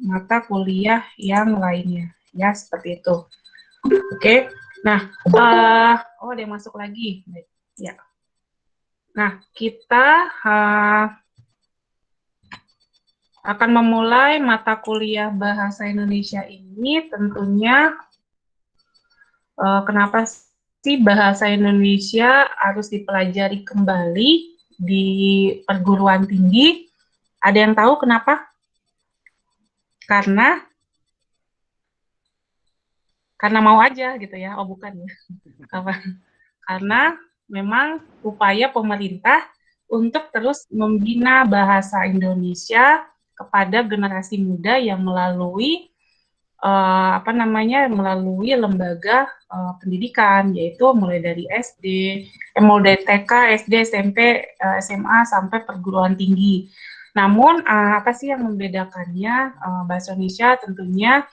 mata kuliah yang lainnya, ya seperti itu. Oke, nah, ada yang masuk lagi, ya. Nah, kita akan memulai mata kuliah Bahasa Indonesia ini tentunya kenapa sih Bahasa Indonesia harus dipelajari kembali di perguruan tinggi? Ada yang tahu kenapa? Karena mau aja gitu ya. Oh, bukan ya. Karena memang upaya pemerintah untuk terus membina bahasa Indonesia kepada generasi muda yang melalui melalui lembaga pendidikan, yaitu mulai dari SD, mulai dari TK, SD, SMP, SMA sampai perguruan tinggi. Namun apa sih yang membedakannya? Bahasa Indonesia tentunya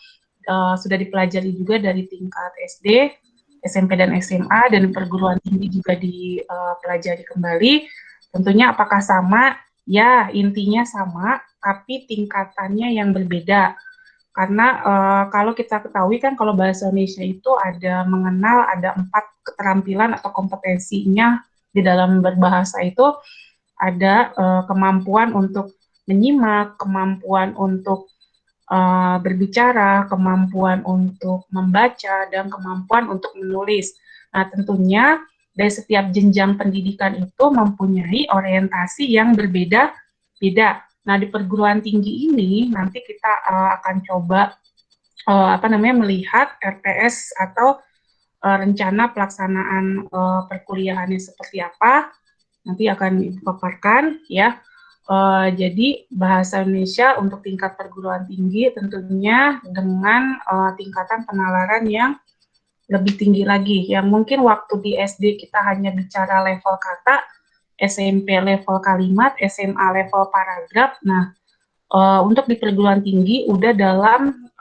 sudah dipelajari juga dari tingkat SD, SMP dan SMA, dan perguruan tinggi juga dipelajari kembali. Tentunya apakah sama? Ya, intinya sama, tapi tingkatannya yang berbeda. Karena kalau kita ketahui kan kalau bahasa Indonesia itu ada 4 keterampilan atau kompetensinya di dalam berbahasa itu ada kemampuan untuk menyimak, kemampuan untuk berbicara, kemampuan untuk membaca, dan kemampuan untuk menulis. Nah, tentunya dari setiap jenjang pendidikan itu mempunyai orientasi yang berbeda-beda. Nah, di perguruan tinggi ini nanti kita akan coba melihat RTS atau rencana pelaksanaan perkuliahannya seperti apa. Nanti akan dipaparkan ya. Jadi bahasa Indonesia untuk tingkat perguruan tinggi tentunya dengan tingkatan penalaran yang lebih tinggi lagi. Yang mungkin waktu di SD kita hanya bicara level kata, SMP level kalimat, SMA level paragraf. Nah, untuk di perguruan tinggi udah dalam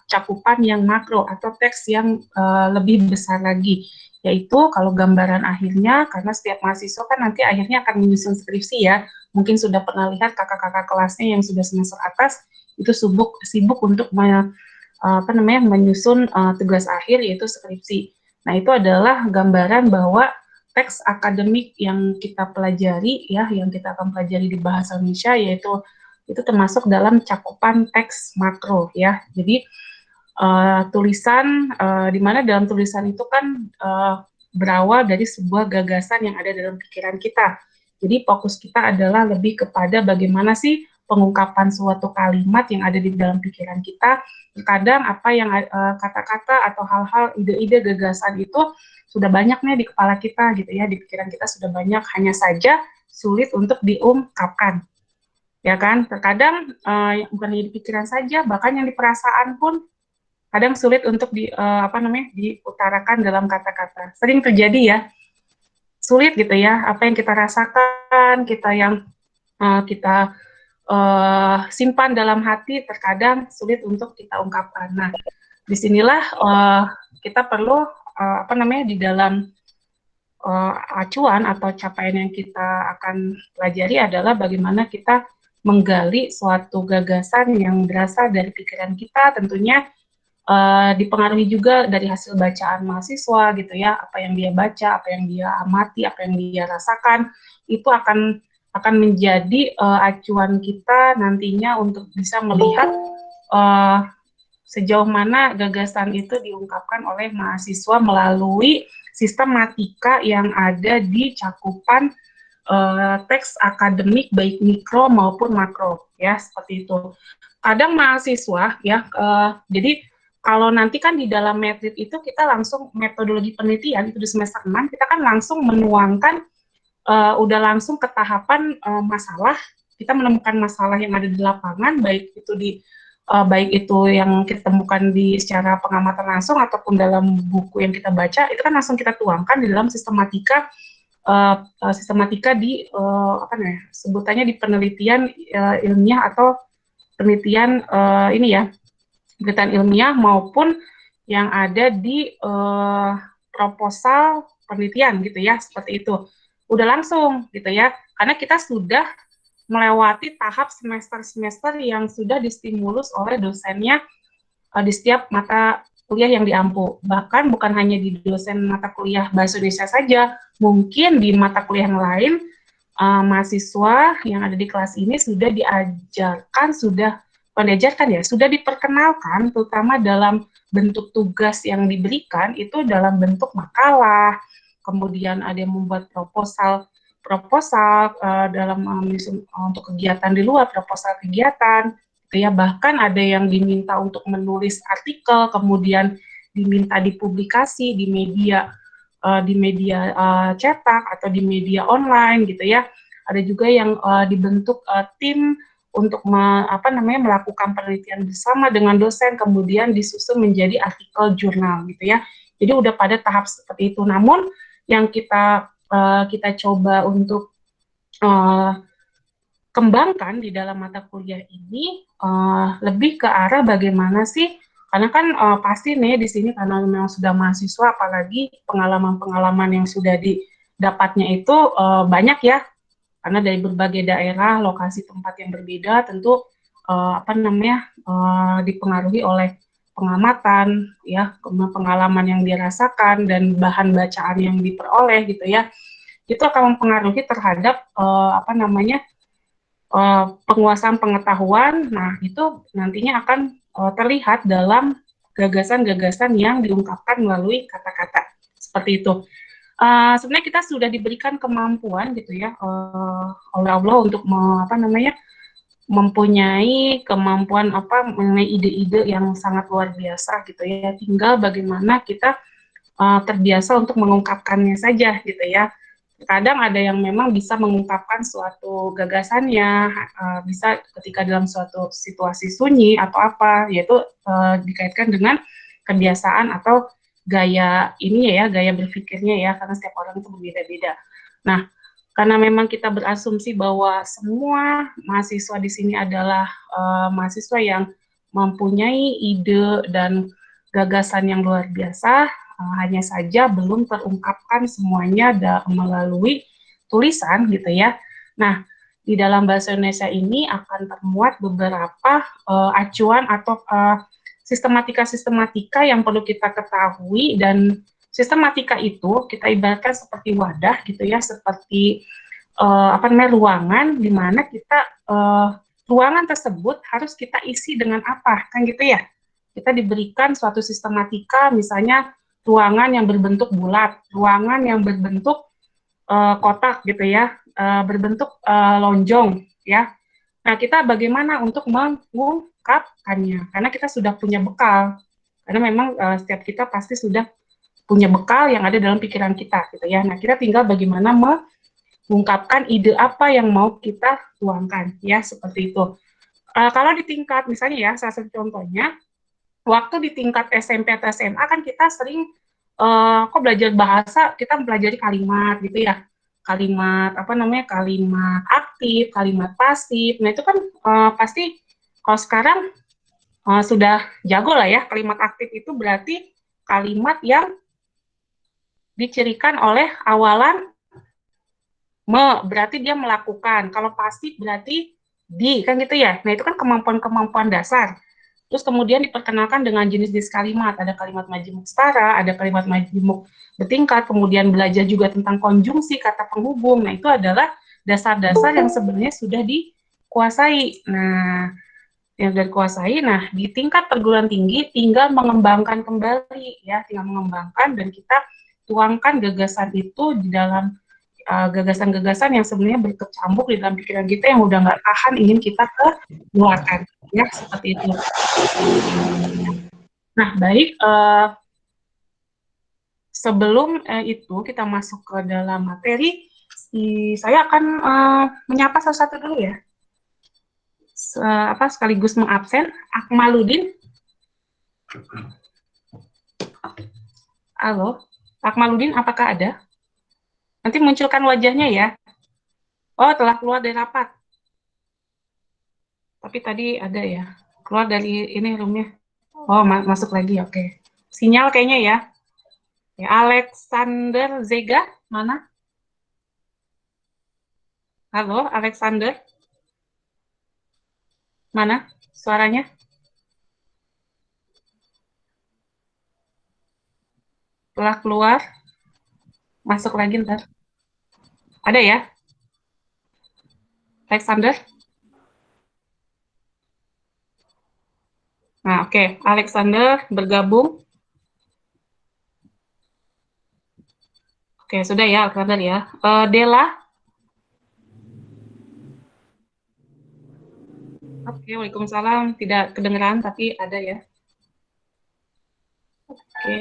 cakupan yang makro atau teks yang lebih besar lagi, yaitu kalau gambaran akhirnya, karena setiap mahasiswa kan nanti akhirnya akan menyusun skripsi ya, mungkin sudah pernah lihat kakak-kakak kelasnya yang sudah semester atas itu sibuk untuk menyusun tugas akhir yaitu skripsi. Nah, itu adalah gambaran bahwa teks akademik yang kita pelajari ya, yang kita akan pelajari di bahasa Indonesia yaitu itu termasuk dalam cakupan teks makro ya. Jadi tulisan di mana dalam tulisan itu kan berawal dari sebuah gagasan yang ada dalam pikiran kita. Jadi fokus kita adalah lebih kepada bagaimana sih pengungkapan suatu kalimat yang ada di dalam pikiran kita. Kadang apa yang kata-kata atau hal-hal ide-ide gagasan itu sudah banyak nih di kepala kita gitu ya, di pikiran kita sudah banyak, hanya saja sulit untuk diungkapkan. Ya kan, terkadang bukan hanya di pikiran saja, bahkan yang di perasaan pun kadang sulit untuk diutarakan dalam kata-kata. Sering terjadi ya, sulit gitu ya, apa yang kita rasakan, kita simpan dalam hati, terkadang sulit untuk kita ungkapkan. Nah, disinilah kita perlu di dalam acuan atau capaian yang kita akan pelajari adalah bagaimana kita menggali suatu gagasan yang berasal dari pikiran kita, tentunya dipengaruhi juga dari hasil bacaan mahasiswa gitu ya, apa yang dia baca, apa yang dia amati, apa yang dia rasakan, itu akan menjadi acuan kita nantinya untuk bisa melihat sejauh mana gagasan itu diungkapkan oleh mahasiswa melalui sistematika yang ada di cakupan teks akademik baik mikro maupun makro ya, seperti itu. Kadang mahasiswa ya, jadi kalau nanti kan di dalam metode itu kita langsung metodologi penelitian itu di semester 6 kita kan langsung menuangkan udah langsung ke tahapan masalah, kita menemukan masalah yang ada di lapangan, baik itu yang kita temukan di secara pengamatan langsung ataupun dalam buku yang kita baca, itu kan langsung kita tuangkan di dalam sistematika di sebutannya di penelitian ilmiah atau penelitian penelitian ilmiah maupun yang ada di proposal penelitian gitu ya, seperti itu. Udah langsung gitu ya, karena kita sudah melewati tahap semester-semester yang sudah distimulus oleh dosennya di setiap mata kuliah yang diampu. Bahkan bukan hanya di dosen mata kuliah Bahasa Indonesia saja, mungkin di mata kuliah yang lain, mahasiswa yang ada di kelas ini sudah diajarkan, sudah diperkenalkan, terutama dalam bentuk tugas yang diberikan, itu dalam bentuk makalah, kemudian ada yang membuat proposal dalam untuk kegiatan di luar, proposal kegiatan, gitu ya. Bahkan ada yang diminta untuk menulis artikel, kemudian diminta dipublikasi di media cetak atau di media online gitu ya. Ada juga yang dibentuk tim untuk melakukan penelitian bersama dengan dosen, kemudian disusun menjadi artikel jurnal gitu ya. Jadi udah pada tahap seperti itu. Namun yang kita coba untuk kembangkan di dalam mata kuliah ini lebih ke arah bagaimana sih, karena kan pasti nih di sini karena memang sudah mahasiswa, apalagi pengalaman-pengalaman yang sudah didapatnya itu banyak ya, karena dari berbagai daerah, lokasi tempat yang berbeda, tentu dipengaruhi oleh pengamatan, ya, pengalaman yang dirasakan dan bahan bacaan yang diperoleh gitu ya, itu akan mempengaruhi terhadap penguasaan pengetahuan. Nah, itu nantinya akan terlihat dalam gagasan-gagasan yang diungkapkan melalui kata-kata seperti itu. Sebenarnya kita sudah diberikan kemampuan gitu ya oleh Allah untuk mempunyai kemampuan mengenai ide-ide yang sangat luar biasa gitu ya. Tinggal bagaimana kita terbiasa untuk mengungkapkannya saja gitu ya. Kadang ada yang memang bisa mengungkapkan suatu gagasannya, bisa ketika dalam suatu situasi sunyi atau apa, yaitu dikaitkan dengan kebiasaan atau gaya berpikirnya ya, karena setiap orang itu berbeda-beda. Nah, karena memang kita berasumsi bahwa semua mahasiswa di sini adalah mahasiswa yang mempunyai ide dan gagasan yang luar biasa, hanya saja belum terungkapkan semuanya melalui tulisan gitu ya. Nah, di dalam bahasa Indonesia ini akan termuat beberapa acuan atau sistematika-sistematika yang perlu kita ketahui, dan sistematika itu kita ibaratkan seperti wadah gitu ya, seperti ruangan di mana kita ruangan tersebut harus kita isi dengan apa, kan gitu ya. Kita diberikan suatu sistematika, misalnya ruangan yang berbentuk bulat, ruangan yang berbentuk kotak gitu ya, berbentuk lonjong ya. Nah, kita bagaimana untuk mengungkapkannya? Karena kita sudah punya bekal. Karena memang setiap kita pasti sudah punya bekal yang ada dalam pikiran kita gitu ya. Nah, kita tinggal bagaimana mengungkapkan ide apa yang mau kita tuangkan ya, seperti itu. Kalau di tingkat misalnya ya, salah satu contohnya waktu di tingkat SMP atau SMA kan kita sering kok belajar bahasa, kita mempelajari kalimat gitu ya, kalimat aktif, kalimat pasif. Nah itu kan pasti kalau sekarang sudah jago lah ya. Kalimat aktif itu berarti kalimat yang dicirikan oleh awalan berarti dia melakukan. Kalau pasif berarti kan gitu ya. Nah itu kan kemampuan-kemampuan dasar. Terus kemudian diperkenalkan dengan jenis-jenis kalimat. Ada kalimat majemuk setara, ada kalimat majemuk bertingkat, kemudian belajar juga tentang konjungsi, kata penghubung. Nah, itu adalah dasar-dasar yang sebenarnya sudah dikuasai. Nah, yang sudah dikuasai, nah di tingkat perguruan tinggi tinggal mengembangkan kembali, ya, tinggal mengembangkan dan kita tuangkan gagasan itu di dalam gagasan-gagasan yang sebenarnya berkecambuk di dalam pikiran kita yang udah nggak tahan ingin kita keluarkan, ya, seperti itu. Nah, baik, sebelum itu kita masuk ke dalam materi, saya akan menyapa satu-satu dulu ya, sekaligus mengabsen Akmaludin. Halo, Akmaludin, apakah ada? Nanti munculkan wajahnya ya. Oh, telah keluar dari rapat. Tapi tadi ada ya, keluar dari ini roomnya. Oh, masuk lagi, oke. Sinyal kayaknya ya. Alexander Zega, mana? Halo, Alexander. Mana suaranya? Setelah keluar, masuk lagi ntar. Ada ya, Alexander? Nah, oke. Alexander bergabung. Oke, sudah ya, Alexander ya. Dela? Oke, Waalaikumsalam. Tidak kedengeran, tapi ada ya. Oke.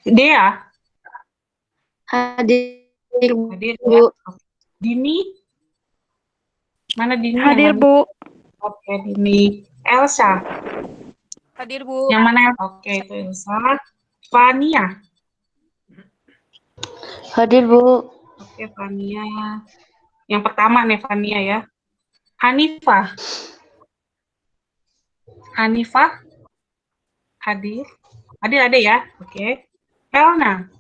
Dea? Hadir, Hadir Bu. ya. Dini? Mana Dini? Yang Hadir, mana? Bu. Oke, Dini. Elsa? Hadir, Bu. Yang mana? Oke, itu Elsa. Fania? Hadir, Bu. Oke, Fania. Yang pertama nih, Fania ya. Hanifah? Hanifah? Hadir? Hadir ada ya? Oke. Elna?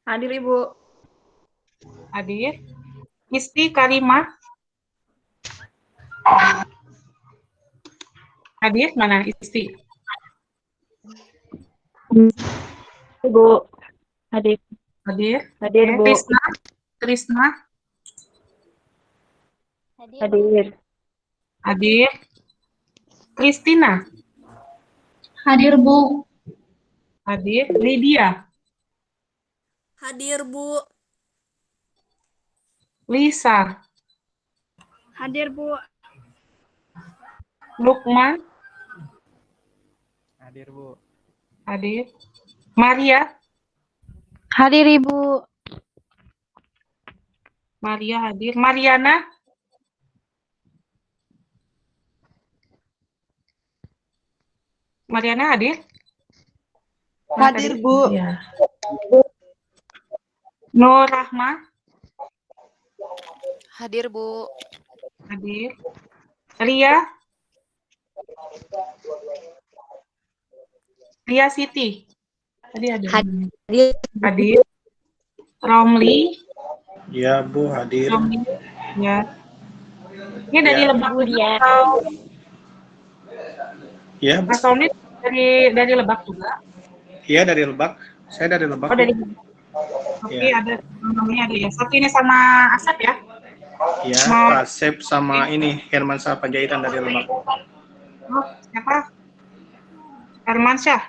Hadir, Ibu. Hadir. Isti Karimah? Hadir? Mana Isti? Ibu. Hadir. Hadir. Hadir, Oke. Bu. Krisna? Krisna? Hadir. Hadir. Kristina? Hadir, Bu. Hadir. Lydia? Hadir, Bu. Lisa? Hadir, Bu. Lukman? Hadir, Bu. Hadir. Maria? Hadir, Ibu. Maria hadir. Mariana? Mariana hadir? Hadir, Bu. Ya. Nur Rahma? Hadir, Bu. Hadir. Ria? Ria Siti? Tadi ada. Hadir. Hadir. Romli? Ya, Bu, hadir. Romli? Ya. Ini dari Ya. Lebak Bu, juga ya. atau Ya, Bu. Mas Romli dari Lebak juga? Iya, dari Lebak. Saya dari Lebak. Oh, dari Bu. Lebak. Oke, Ya. ada namanya ada ya. Satu ini sama Asep ya? Ya, Mau- Pak Asep sama ini Hermansyah Panjaitan dari Lebak. Oh, siapa? Hermansyah.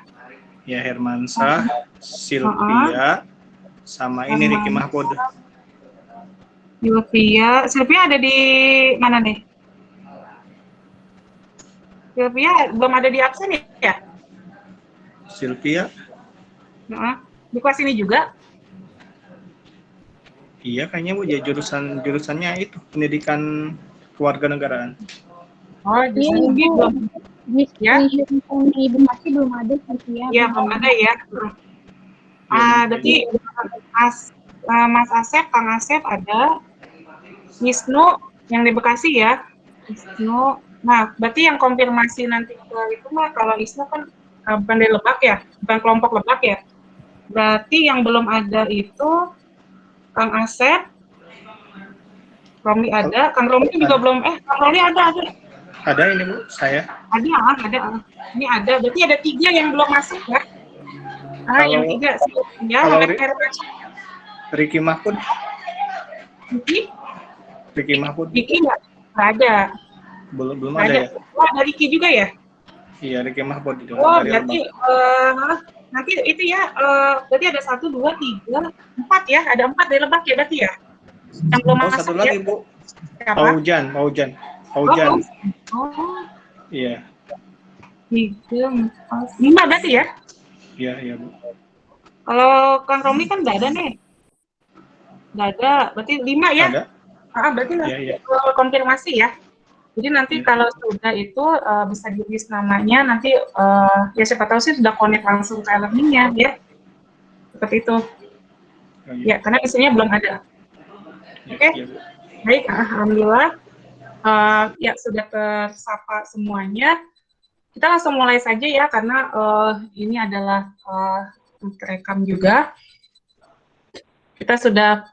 Ya, Hermansyah, Sylvia, sama ini Ricky Mahfud. Sylvia ada di mana nih? Sylvia belum ada di absen ya? Sylvia, Di kelas ini juga? iya kayaknya Bu, ya jurusannya itu pendidikan kewarganegaraan. Oh, di Iya, sini Ibu. belum. Ya? Ibu masih belum ada, Sylvia. Iya, belum ada ya. Berarti Mas Asep, Kang Asep ada. Wisnu yang di Bekasi ya. Wisnu. Nah, berarti yang konfirmasi nanti ke itu mah kalau Wisnu kan bukan dari Lebak ya, bukan kelompok Lebak ya. Berarti yang belum ada itu Kang Asep, Romli ada, Kang Romli juga belum. Kang Romli ada. Ada ini Bu, saya. Ada. Ini ada. Berarti ada 3 yang belum masuk ya. Yang 3 sih. Ya, kalau Ricky Ricky Mahfud. Ricky Mahfud. Ricky nggak ada. Belum Nggak ada ya? Oh, ada Ricky juga ya? Iya, Ricky Mahfud itu. Oh, dari berarti Lebak. nanti itu ya, berarti ada 1, 2, 3, 4 ya, ada 4 dari Lebak ya berarti ya? Yang belum Oh, masuk satu ya? lagi Bu. Siapa? Paujan. Oh, Iya. 3, 4, 5 berarti ya? Iya Bu. Kalau Kang Romi kan nggak ada nih. Nggak ada, berarti 5 ya? Ada? Berarti Iya. konfirmasi ya. Jadi nanti Iya. kalau sudah itu bisa di-list namanya, nanti ya siapa tahu sih sudah connect langsung ke learning-nya ya. Seperti itu. Oh, iya. Ya, karena isinya belum ada. Oke. Iya, Bu. Baik, alhamdulillah. Ya sudah tersapa semuanya. Kita langsung mulai saja ya, karena ini adalah terekam juga. Kita sudah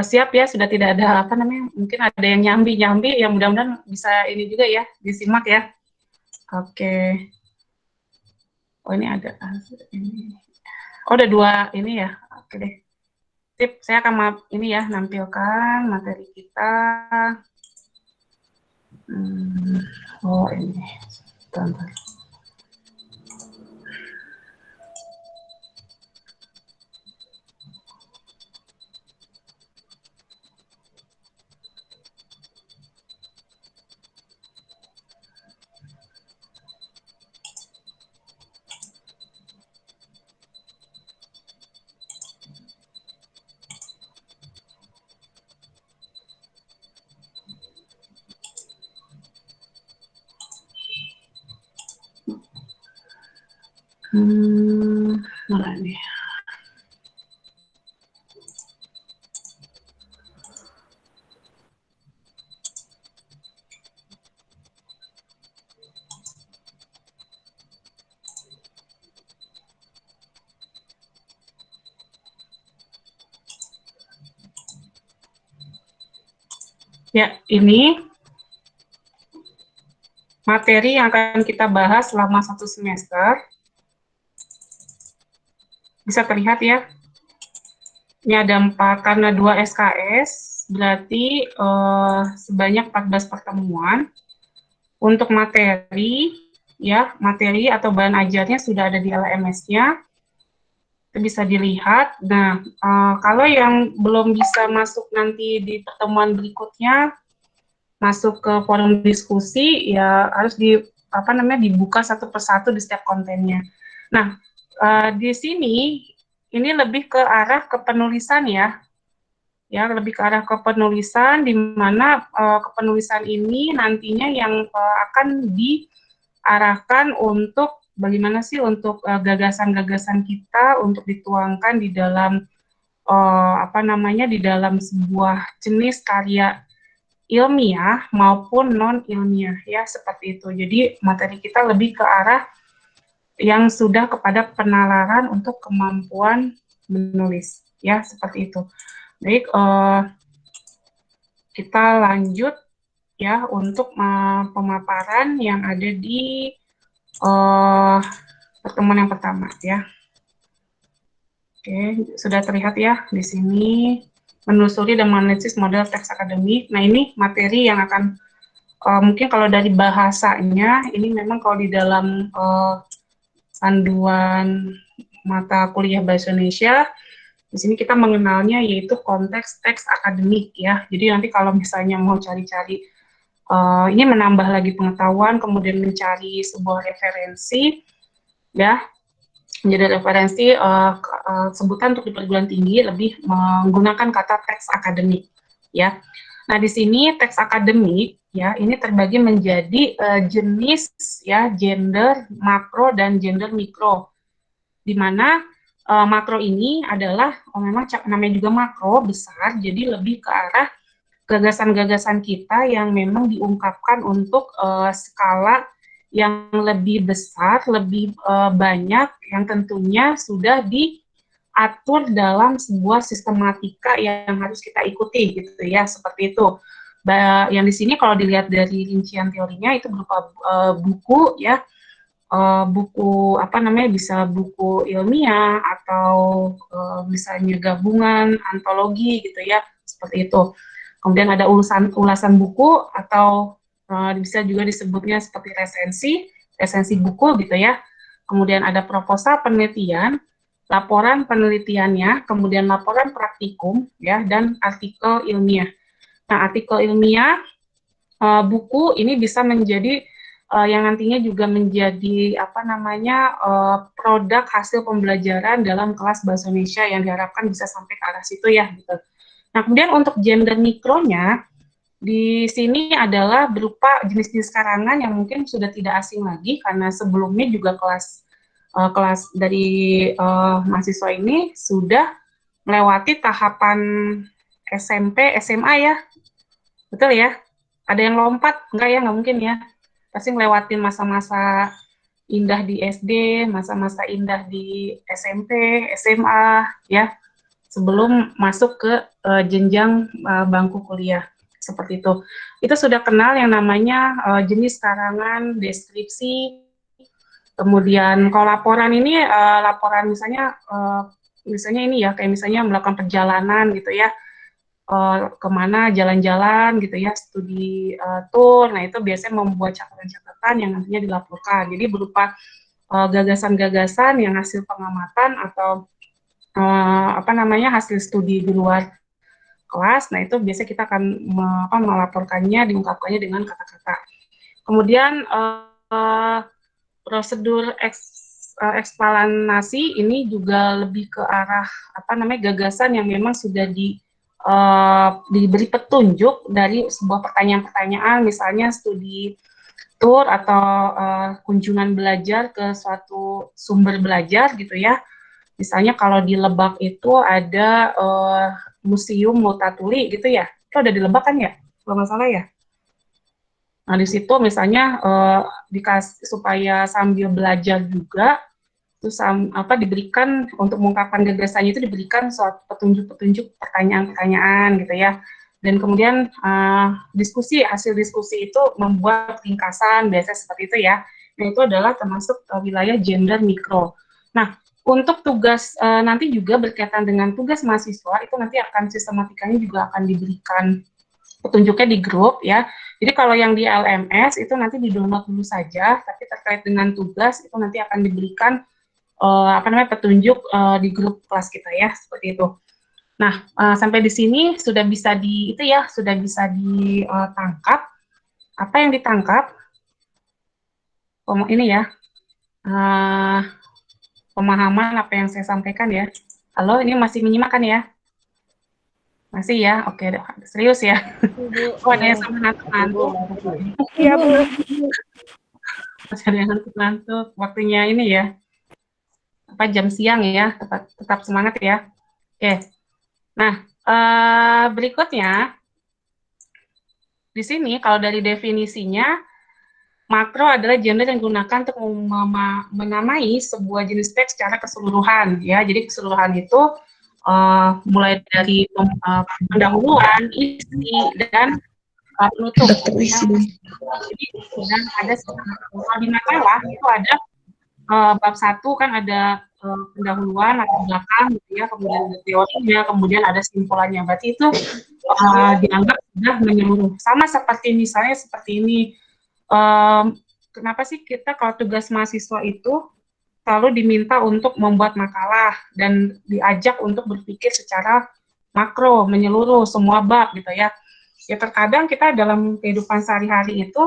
siap ya, sudah tidak ada apa namanya, mungkin ada yang nyambi-nyambi, yang mudah-mudahan bisa ini juga ya, disimak ya. Oke. Oh ini ada ini. Oh ada 2 ini ya. Oke deh. Sip, saya akan ini ya nampilkan materi kita. Oh ini. Bentar. Mana nih? Ya, ini materi yang akan kita bahas selama 1 semester. Bisa terlihat ya. Ini ada 4, karena 2 SKS, berarti sebanyak 14 pertemuan. Untuk materi, ya, materi atau bahan ajarnya sudah ada di LMS-nya. Itu bisa dilihat. Nah, kalau yang belum bisa masuk nanti di pertemuan berikutnya, masuk ke forum diskusi, ya harus dibuka satu persatu di setiap kontennya. Nah, di sini ini lebih ke arah kepenulisan ya, lebih ke arah kepenulisan, di mana kepenulisan ini nantinya yang akan diarahkan untuk bagaimana sih untuk gagasan-gagasan kita untuk dituangkan di dalam di dalam sebuah jenis karya ilmiah maupun non ilmiah ya, seperti itu. Jadi materi kita lebih ke arah yang sudah kepada penalaran untuk kemampuan menulis ya, seperti itu. Baik, kita lanjut ya untuk pemaparan yang ada di pertemuan yang pertama ya. Oke, sudah terlihat ya di sini, menelusuri dan menganalisis model teks akademik. Nah, ini materi yang akan mungkin kalau dari bahasanya ini memang kalau di dalam panduan mata kuliah bahasa Indonesia, di sini kita mengenalnya yaitu konteks teks akademik ya. Jadi nanti kalau misalnya mau cari-cari ini menambah lagi pengetahuan, kemudian mencari sebuah referensi ya, menjadi referensi sebutan untuk di perguruan tinggi lebih menggunakan kata teks akademik ya. Nah, di sini teks akademik ya ini terbagi menjadi jenis ya, gender makro dan gender mikro. Di mana makro ini adalah memang namanya juga makro besar, jadi lebih ke arah gagasan-gagasan kita yang memang diungkapkan untuk skala yang lebih besar, lebih banyak, yang tentunya sudah diatur dalam sebuah sistematika yang harus kita ikuti, gitu ya, seperti itu. Yang di sini kalau dilihat dari rincian teorinya itu berupa buku, ya, buku bisa buku ilmiah atau misalnya gabungan antologi, gitu ya, seperti itu. Kemudian ada ulasan buku atau bisa juga disebutnya seperti resensi buku gitu ya. Kemudian ada proposal penelitian, laporan penelitiannya, kemudian laporan praktikum ya, dan artikel ilmiah. Nah, artikel ilmiah buku ini bisa menjadi yang nantinya juga menjadi produk hasil pembelajaran dalam kelas bahasa Indonesia yang diharapkan bisa sampai ke arah situ ya gitu. Nah, kemudian untuk gender mikronya, di sini adalah berupa jenis-jenis karangan yang mungkin sudah tidak asing lagi, karena sebelumnya juga kelas dari mahasiswa ini sudah melewati tahapan SMP, SMA ya, betul ya? Ada yang lompat? Enggak ya, nggak mungkin ya. Pasti ngelewatin masa-masa indah di SD, masa-masa indah di SMP, SMA, ya. sebelum masuk ke jenjang bangku kuliah seperti itu. Itu sudah kenal yang namanya jenis karangan, deskripsi, kemudian kalau laporan ini laporan misalnya ini ya kayak misalnya melakukan perjalanan gitu ya, kemana jalan-jalan gitu ya, studi tour. Nah itu biasanya membuat catatan-catatan yang nantinya dilaporkan. Jadi berupa gagasan-gagasan yang hasil pengamatan atau hasil studi di luar kelas. Nah itu biasanya kita akan melaporkannya, diungkapkannya dengan kata-kata. Kemudian prosedur eksplanasi ini juga lebih ke arah gagasan yang memang sudah diberi petunjuk dari sebuah pertanyaan-pertanyaan, misalnya studi tour atau kunjungan belajar ke suatu sumber belajar gitu ya. Misalnya kalau di Lebak itu ada Museum Multatuli gitu ya. Itu ada di Lebak kan ya? Kalau nggak salah ya. Nah, di situ misalnya dikasih supaya sambil belajar juga, terus diberikan untuk mengungkapkan gagasannya itu diberikan suatu petunjuk-petunjuk pertanyaan-pertanyaan gitu ya. Dan kemudian hasil diskusi itu membuat ringkasan, biasanya seperti itu ya. Nah, itu adalah termasuk wilayah gender mikro. Nah, untuk tugas nanti juga berkaitan dengan tugas mahasiswa, itu nanti akan sistematikanya juga akan diberikan petunjuknya di grup ya. Jadi kalau yang di LMS itu nanti di-download dulu saja, tapi terkait dengan tugas itu nanti akan diberikan petunjuk di grup kelas kita ya, seperti itu. Nah, sampai di sini sudah bisa ditangkap. Apa yang ditangkap? Ini ya, pemahaman apa yang saya sampaikan ya. Halo, ini masih menyimak kan ya? Masih ya? Oke, serius ya? Oh, ada yang sampai ngantuk-ngantuk. Iya, Bu. Masih ada yang ngantuk-ngantuk. Waktunya ini ya, jam siang ya, tetap semangat ya. Oke. Nah, berikutnya, di sini kalau dari definisinya, makro adalah gender yang digunakan untuk menamai sebuah jenis teks secara keseluruhan ya. Jadi keseluruhan itu mulai dari pendahuluan, isi, dan penutup. Jadi dan ada di makalah itu ada bab 1 kan ada pendahuluan atau belakang gitu ya, kemudian ada teorinya, kemudian ada simpulannya. Berarti itu dianggap sudah menyeluruh. Sama seperti misalnya seperti ini. Kenapa sih kita kalau tugas mahasiswa itu selalu diminta untuk membuat makalah dan diajak untuk berpikir secara makro, menyeluruh semua bab gitu ya. Ya terkadang kita dalam kehidupan sehari-hari itu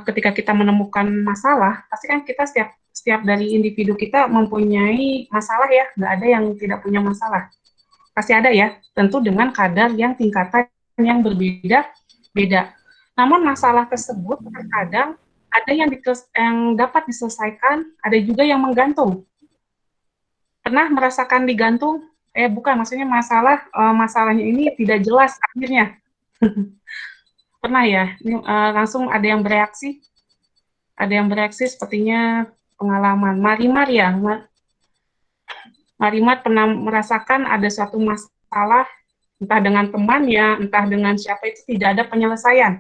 ketika kita menemukan masalah, pasti kan kita setiap dari individu kita mempunyai masalah ya, nggak ada yang tidak punya masalah. Pasti ada ya, tentu dengan kadar yang tingkatan yang berbeda-beda. Namun masalah tersebut terkadang ada yang dapat diselesaikan, ada juga yang menggantung. Pernah merasakan digantung? Bukan, maksudnya masalahnya ini tidak jelas akhirnya. Pernah ya? Ini, langsung ada yang bereaksi? Ada yang bereaksi sepertinya pengalaman. Marimar ya? Marimar pernah merasakan ada suatu masalah, entah dengan temannya, entah dengan siapa, itu tidak ada penyelesaian.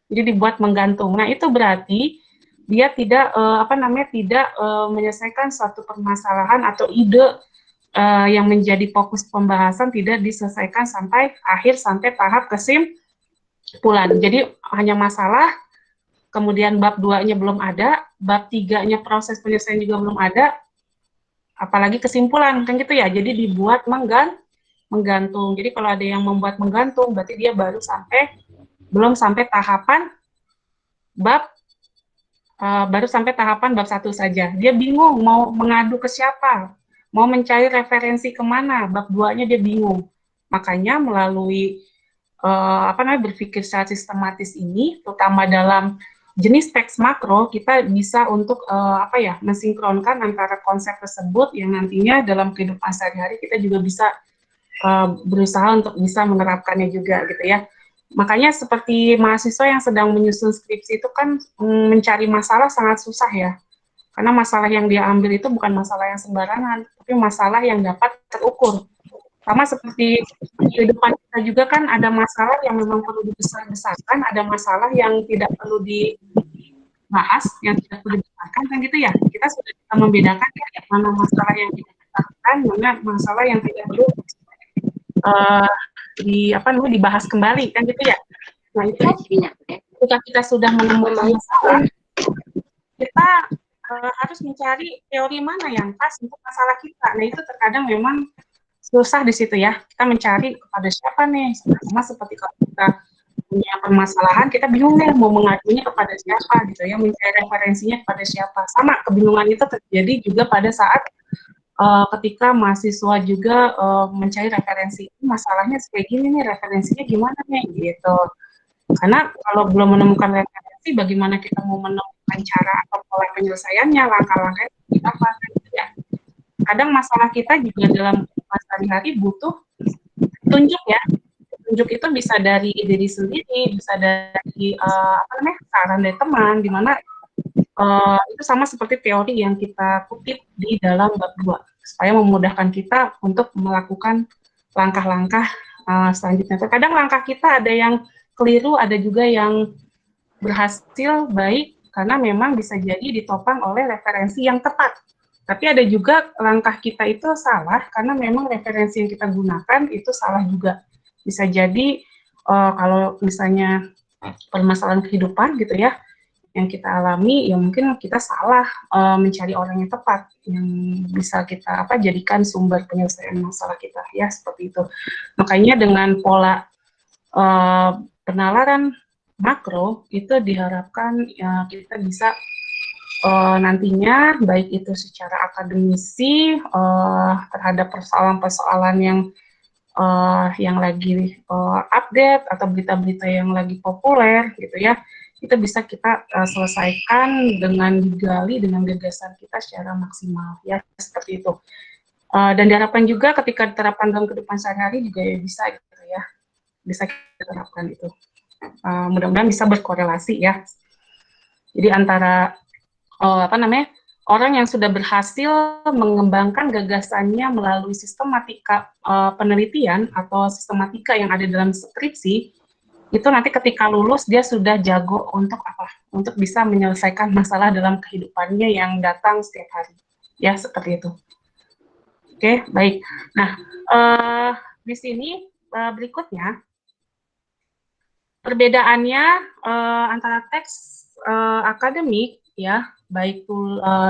Jadi dibuat menggantung. Nah, itu berarti dia tidak menyelesaikan suatu permasalahan atau ide yang menjadi fokus pembahasan tidak diselesaikan sampai akhir, sampai tahap kesimpulan. Jadi hanya masalah, kemudian bab 2-nya belum ada, bab 3-nya proses penyelesaian juga belum ada, apalagi kesimpulan, kan gitu ya. Jadi dibuat menggantung. Jadi kalau ada yang membuat menggantung, berarti dia belum sampai tahapan bab 1 saja. Dia bingung mau mengadu ke siapa, mau mencari referensi kemana, bab 2-nya dia bingung. Makanya melalui berpikir secara sistematis ini, terutama dalam jenis teks makro, kita bisa untuk mensinkronkan antara konsep tersebut yang nantinya dalam kehidupan sehari-hari kita juga bisa berusaha untuk bisa menerapkannya juga gitu ya. Makanya seperti mahasiswa yang sedang menyusun skripsi itu kan mencari masalah sangat susah ya. Karena masalah yang dia ambil itu bukan masalah yang sembarangan, tapi masalah yang dapat terukur. Sama seperti kehidupan kita juga kan ada masalah yang memang perlu dibesar-besarkan, ada masalah yang tidak perlu dibahas, yang tidak perlu dibesarkan, kan gitu ya. Kita sudah bisa membedakan ya, mana masalah yang tidak dibesarkan, mana masalah yang tidak perlu dibahas kembali, kan gitu ya. Nah itu ketika kita sudah menemukan masalah, kita harus mencari teori mana yang pas untuk masalah kita. Nah itu terkadang memang susah di situ ya, kita mencari kepada siapa nih, sama seperti kalau kita punya permasalahan, kita bingung nih mau mengadunya kepada siapa gitu ya, mencari referensinya kepada siapa. Sama kebingungan itu terjadi juga pada saat ketika mahasiswa juga mencari referensi, masalahnya kayak gini nih, referensinya gimana nih gitu. Karena kalau belum menemukan referensi, bagaimana kita mau menemukan cara atau pola penyelesaiannya, langkah-langkahnya seperti apa gitu ya. Kadang masalah kita juga dalam sehari-hari butuh tunjuk ya. Tunjuk itu bisa dari diri sendiri, bisa dari saran dari teman, di mana itu sama seperti teori yang kita kutip di dalam bab 2, supaya memudahkan kita untuk melakukan langkah-langkah selanjutnya. Terkadang langkah kita ada yang keliru, ada juga yang berhasil baik, karena memang bisa jadi ditopang oleh referensi yang tepat. Tapi ada juga langkah kita itu salah karena memang referensi yang kita gunakan itu salah juga. Bisa jadi kalau misalnya permasalahan kehidupan gitu ya, yang kita alami, ya mungkin kita salah mencari orang yang tepat, yang bisa kita jadikan sumber penyelesaian masalah kita, ya seperti itu. Makanya dengan pola penalaran makro, itu diharapkan ya, kita bisa nantinya baik itu secara akademisi terhadap persoalan-persoalan yang lagi update atau berita-berita yang lagi populer gitu ya, itu bisa kita selesaikan dengan digali dengan gagasan kita secara maksimal ya, seperti itu. Dan diharapkan juga ketika diterapkan dalam kehidupan sehari-hari juga ya bisa gitu ya, bisa kita terapkan itu. Mudah-mudahan bisa berkorelasi ya. Jadi antara orang yang sudah berhasil mengembangkan gagasannya melalui sistematika penelitian atau sistematika yang ada dalam skripsi, itu nanti ketika lulus dia sudah jago untuk apa? Untuk bisa menyelesaikan masalah dalam kehidupannya yang datang setiap hari. Ya, seperti itu. Oke, baik. Nah, di sini berikutnya perbedaannya antara teks akademik ya, baik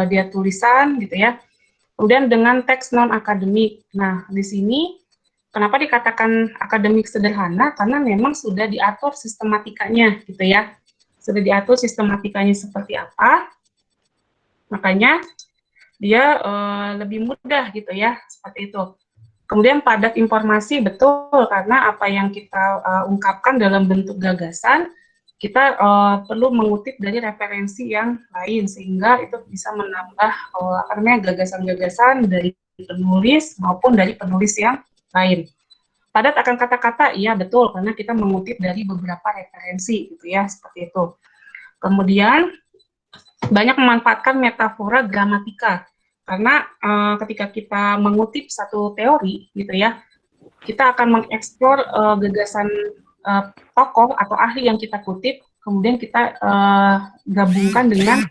dia tulisan gitu ya, kemudian dengan teks non akademik. Nah, di sini kenapa dikatakan akademik sederhana? Karena memang sudah diatur sistematikanya gitu ya, sudah diatur sistematikanya seperti apa, makanya dia lebih mudah gitu ya, seperti itu. Kemudian padat informasi, betul, karena apa yang kita ungkapkan dalam bentuk gagasan, kita perlu mengutip dari referensi yang lain, sehingga itu bisa menambah gagasan-gagasan dari penulis maupun dari penulis yang lain. Padat akan kata-kata, iya betul, karena kita mengutip dari beberapa referensi, gitu ya, seperti itu. Kemudian, banyak memanfaatkan metafora gramatika, karena ketika kita mengutip satu teori, gitu ya, kita akan mengeksplor gagasan tokoh atau ahli yang kita kutip, kemudian kita gabungkan dengan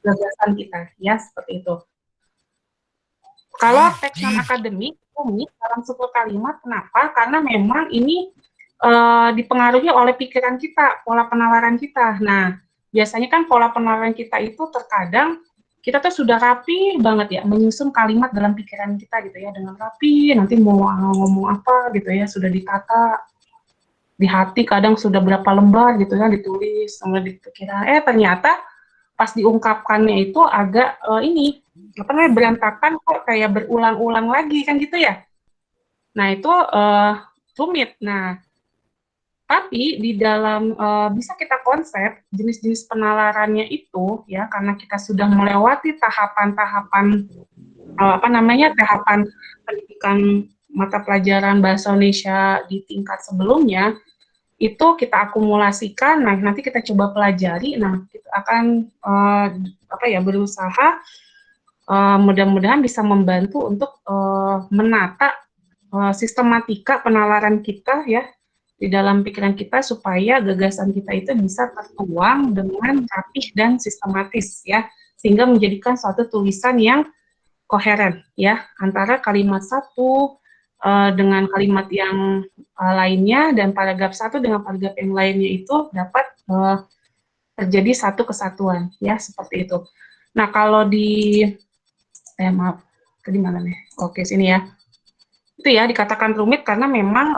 gagasan kita, ya seperti itu. Kalau teks non akademik, rumit dalam 10 kalimat, kenapa? Karena memang ini dipengaruhi oleh pikiran kita, pola penalaran kita. Nah, biasanya kan pola penalaran kita itu terkadang kita tuh sudah rapi banget ya, menyusun kalimat dalam pikiran kita gitu ya, dengan rapi, nanti mau ngomong apa gitu ya, sudah ditata, di hati kadang sudah berapa lembar gitu ya, ditulis, kemudian dipikiran, ternyata pas diungkapkannya itu agak berantakan kok, kayak berulang-ulang lagi, kan gitu ya. Nah, itu rumit. Nah, tapi di dalam bisa kita konsep jenis-jenis penalarannya itu ya, karena kita sudah melewati tahapan-tahapan tahapan pendidikan mata pelajaran bahasa Indonesia di tingkat sebelumnya, itu kita akumulasikan. Nah, nanti kita coba pelajari. Nah, kita akan berusaha mudah-mudahan bisa membantu untuk menata sistematika penalaran kita ya di dalam pikiran kita supaya gagasan kita itu bisa tertuang dengan rapih dan sistematis ya, sehingga menjadikan suatu tulisan yang koheren ya antara kalimat satu dengan kalimat yang lainnya dan paragraf satu dengan paragraf yang lainnya itu dapat terjadi satu kesatuan ya seperti itu. Nah kalau di maaf tadi mana nih? Oke sini ya. Itu ya dikatakan rumit karena memang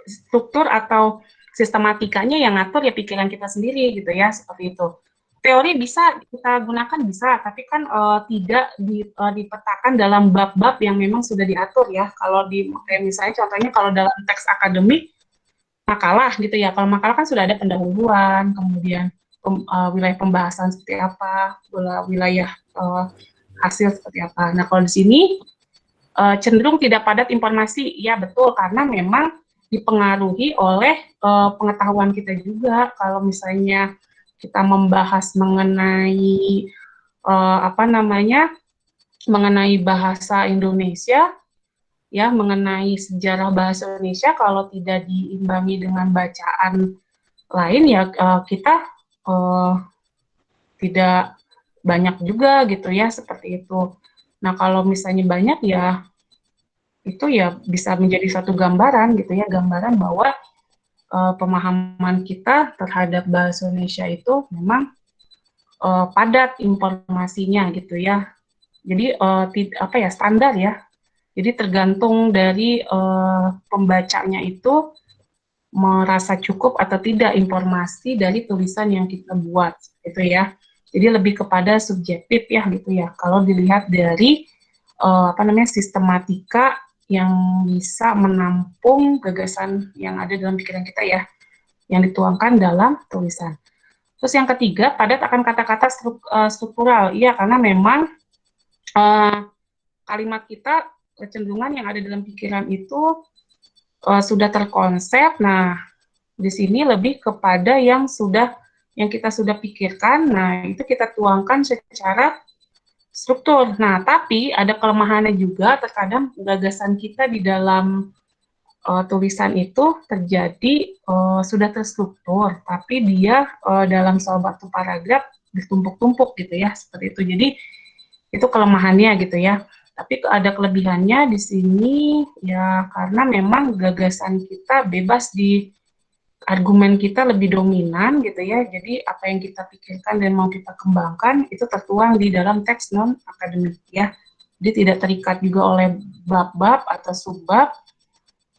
struktur atau sistematikanya yang ngatur ya pikiran kita sendiri gitu ya seperti itu. Teori bisa kita gunakan bisa, tapi kan tidak dipetakan dalam bab-bab yang memang sudah diatur ya. Kalau di kayak misalnya contohnya kalau dalam teks akademik makalah gitu ya. Kalau makalah kan sudah ada pendahuluan, kemudian wilayah pembahasan seperti apa, wilayah hasil seperti apa. Nah kalau di sini cenderung tidak padat informasi, ya betul karena memang dipengaruhi oleh pengetahuan kita juga. Kalau misalnya kita membahas mengenai mengenai bahasa Indonesia, ya mengenai sejarah bahasa Indonesia, kalau tidak diimbangi dengan bacaan lain ya kita tidak banyak juga gitu ya seperti itu. Nah kalau misalnya banyak ya itu ya bisa menjadi satu gambaran gitu ya, gambaran bahwa pemahaman kita terhadap bahasa Indonesia itu memang padat informasinya gitu ya. Jadi standar ya. Jadi tergantung dari pembacanya itu merasa cukup atau tidak informasi dari tulisan yang kita buat gitu ya. Jadi lebih kepada subjektif ya gitu ya. Kalau dilihat dari sistematika yang bisa menampung gagasan yang ada dalam pikiran kita ya, yang dituangkan dalam tulisan. Terus yang ketiga, padat akan kata-kata struktural. Iya, karena memang kalimat kita, kecenderungan yang ada dalam pikiran itu sudah terkonsep. Nah, di sini lebih kepada yang kita sudah pikirkan. Nah, itu kita tuangkan secara struktur. Nah, tapi ada kelemahannya juga, terkadang gagasan kita di dalam tulisan itu terjadi sudah terstruktur, tapi dia dalam suatu paragraf bertumpuk-tumpuk gitu ya, seperti itu. Jadi itu kelemahannya gitu ya. Tapi ada kelebihannya di sini ya karena memang gagasan kita bebas di argumen kita lebih dominan gitu ya. Jadi apa yang kita pikirkan dan mau kita kembangkan itu tertuang di dalam teks non akademik ya. Jadi tidak terikat juga oleh bab-bab atau subbab,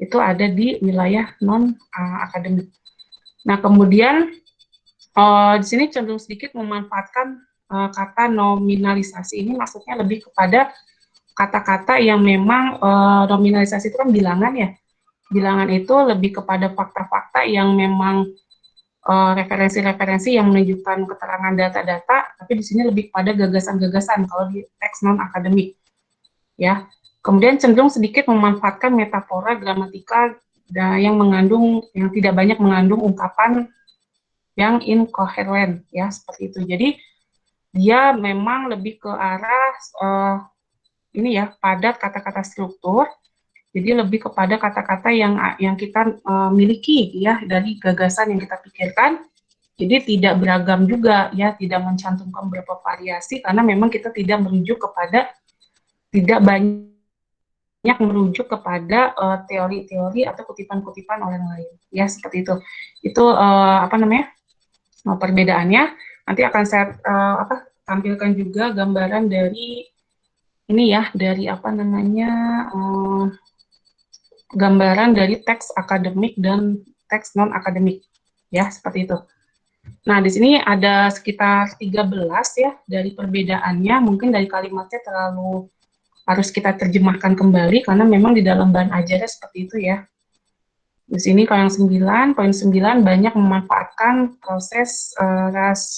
itu ada di wilayah non akademik. Nah kemudian di sini cenderung sedikit memanfaatkan kata nominalisasi. Ini maksudnya lebih kepada kata-kata yang memang nominalisasi itu kan bilangan ya. Bilangan itu lebih kepada fakta-fakta yang memang referensi-referensi yang menunjukkan keterangan data-data, tapi di sini lebih pada gagasan-gagasan kalau di teks non-akademik. Ya, kemudian cenderung sedikit memanfaatkan metafora, gramatika yang tidak banyak mengandung ungkapan yang incoherent, ya seperti itu. Jadi dia memang lebih ke arah padat kata-kata struktur. Jadi lebih kepada kata-kata yang kita miliki ya dari gagasan yang kita pikirkan. Jadi tidak beragam juga ya, tidak mencantumkan beberapa variasi karena memang kita tidak banyak merujuk kepada teori-teori atau kutipan-kutipan orang lain ya seperti itu. Itu perbedaannya. Nanti akan saya tampilkan juga gambaran dari ini ya, dari gambaran dari teks akademik dan teks non akademik ya seperti itu. Nah di sini ada sekitar 13 ya dari perbedaannya. Mungkin dari kalimatnya terlalu harus kita terjemahkan kembali karena memang di dalam bahan ajarnya seperti itu ya. Di sini kalau yang 9, poin 9 banyak memanfaatkan proses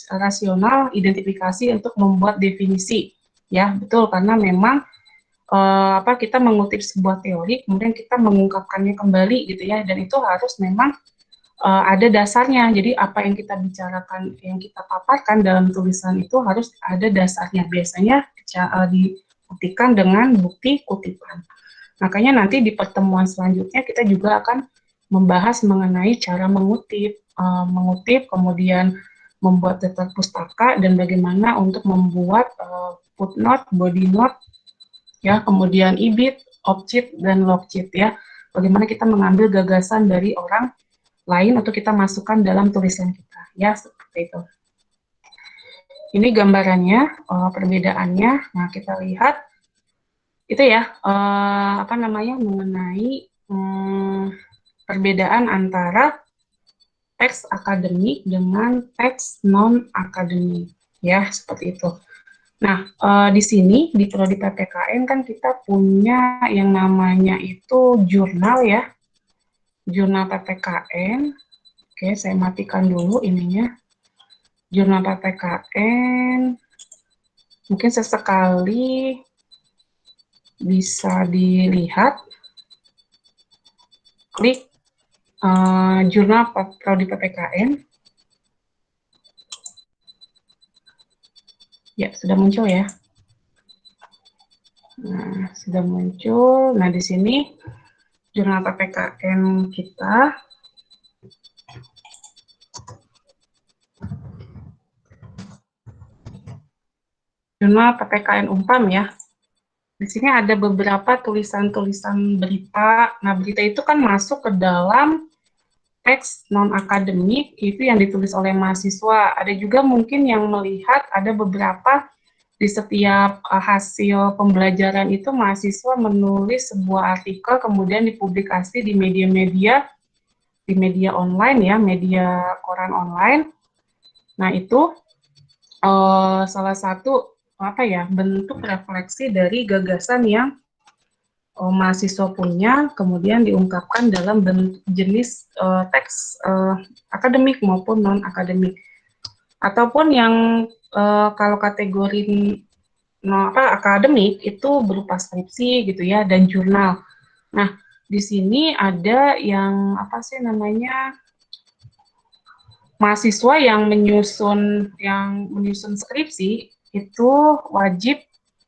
rasional identifikasi untuk membuat definisi. Ya, betul karena memang kita mengutip sebuah teori kemudian kita mengungkapkannya kembali gitu ya, dan itu harus memang ada dasarnya. Jadi apa yang kita bicarakan, yang kita paparkan dalam tulisan itu harus ada dasarnya. Biasanya dibuktikan dengan bukti kutipan. Makanya nanti di pertemuan selanjutnya kita juga akan membahas mengenai cara mengutip, kemudian membuat daftar pustaka, dan bagaimana untuk membuat footnote, body note, ya, kemudian ibid, objit, dan logit, ya. Bagaimana kita mengambil gagasan dari orang lain untuk kita masukkan dalam tulisan kita, ya, seperti itu. Ini gambarannya, perbedaannya. Nah, kita lihat itu ya, mengenai perbedaan antara teks akademik dengan teks non akademik, ya, seperti itu. Nah, di sini di prodi PPKN kan kita punya yang namanya itu jurnal, ya, jurnal PPKN. Oke, saya matikan dulu ininya. Jurnal PPKN, mungkin sesekali bisa dilihat, klik jurnal prodi PPKN. Ya, sudah muncul, ya. Nah, sudah muncul. Nah, di sini jurnal PPKN kita. Jurnal PPKN Umpam, ya. Di sini ada beberapa tulisan-tulisan berita. Nah, berita itu kan masuk ke dalam teks non-akademik, itu yang ditulis oleh mahasiswa. Ada juga mungkin yang melihat ada beberapa di setiap hasil pembelajaran itu mahasiswa menulis sebuah artikel, kemudian dipublikasi di media-media, di media online, ya, media koran online. Nah, itu salah satu bentuk refleksi dari gagasan yang mahasiswa punya, kemudian diungkapkan dalam bentuk jenis teks akademik maupun non akademik, ataupun yang kalau kategori akademik itu berupa skripsi, gitu ya, dan jurnal. Nah, di sini ada yang mahasiswa yang menyusun skripsi itu wajib,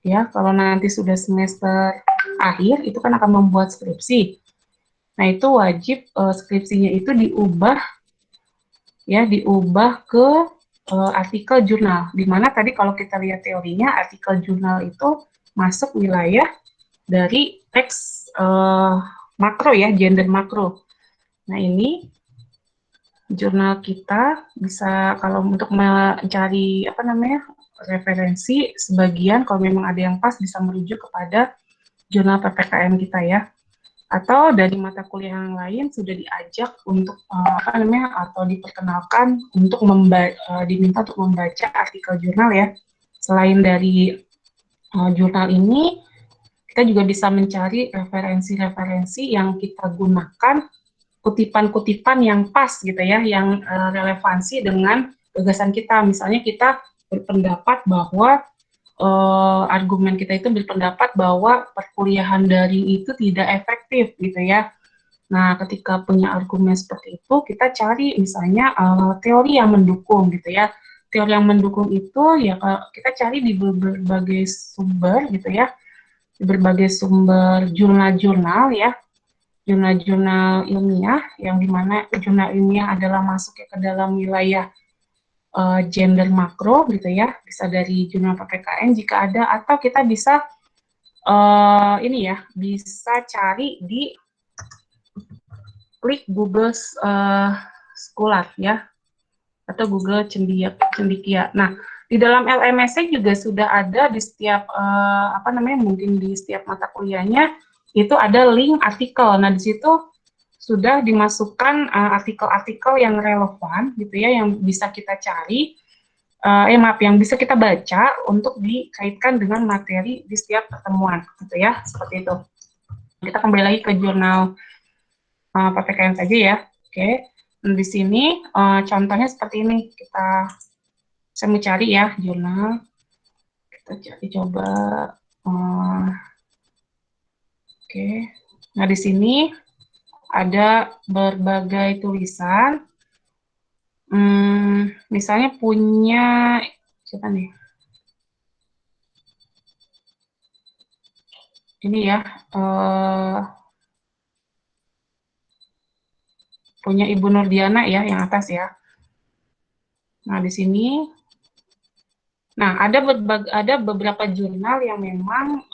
ya, kalau nanti sudah semester akhir itu kan akan membuat skripsi. Nah, itu wajib skripsinya itu diubah, ya, diubah ke artikel jurnal. Dimana tadi kalau kita lihat teorinya, artikel jurnal itu masuk wilayah dari teks makro, ya, gender makro. Nah, ini jurnal kita bisa, kalau untuk mencari referensi sebagian, kalau memang ada yang pas bisa merujuk kepada jurnal PPKN kita, ya. Atau dari mata kuliah yang lain sudah diajak untuk atau diperkenalkan untuk diminta untuk membaca artikel jurnal, ya. Selain dari jurnal ini, kita juga bisa mencari referensi-referensi yang kita gunakan, kutipan-kutipan yang pas, gitu ya, yang relevansi dengan gagasan kita. Misalnya kita berpendapat bahwa argumen kita itu berpendapat bahwa perkuliahan daring itu tidak efektif, gitu ya. Nah, ketika punya argumen seperti itu, kita cari misalnya teori yang mendukung, gitu ya. Teori yang mendukung itu, ya, kita cari di berbagai sumber, gitu ya, di berbagai sumber jurnal-jurnal, ya, jurnal-jurnal ilmiah, yang dimana jurnal ilmiah adalah masuk ke dalam wilayah gender makro, gitu ya, bisa dari jurnal PPKN jika ada, atau kita bisa bisa cari di klik Google Scholar, ya, atau Google Cendikia. Nah, di dalam LMS juga sudah ada di setiap mungkin di setiap mata kuliahnya itu ada link artikel. Nah, di situ sudah dimasukkan artikel-artikel yang relevan, gitu ya, yang bisa kita cari, yang bisa kita baca untuk dikaitkan dengan materi di setiap pertemuan, gitu ya, seperti itu. Kita kembali lagi ke jurnal PPKN saja, ya. Oke. Nah, di sini contohnya seperti ini. Saya mau cari, ya, jurnal. Kita cari coba. Oke. Nah, di sini ada berbagai tulisan. Misalnya punya siapa nih? Ini ya, punya Ibu Nurdiana ya, yang atas ya. Nah, di sini, nah ada beberapa jurnal yang memang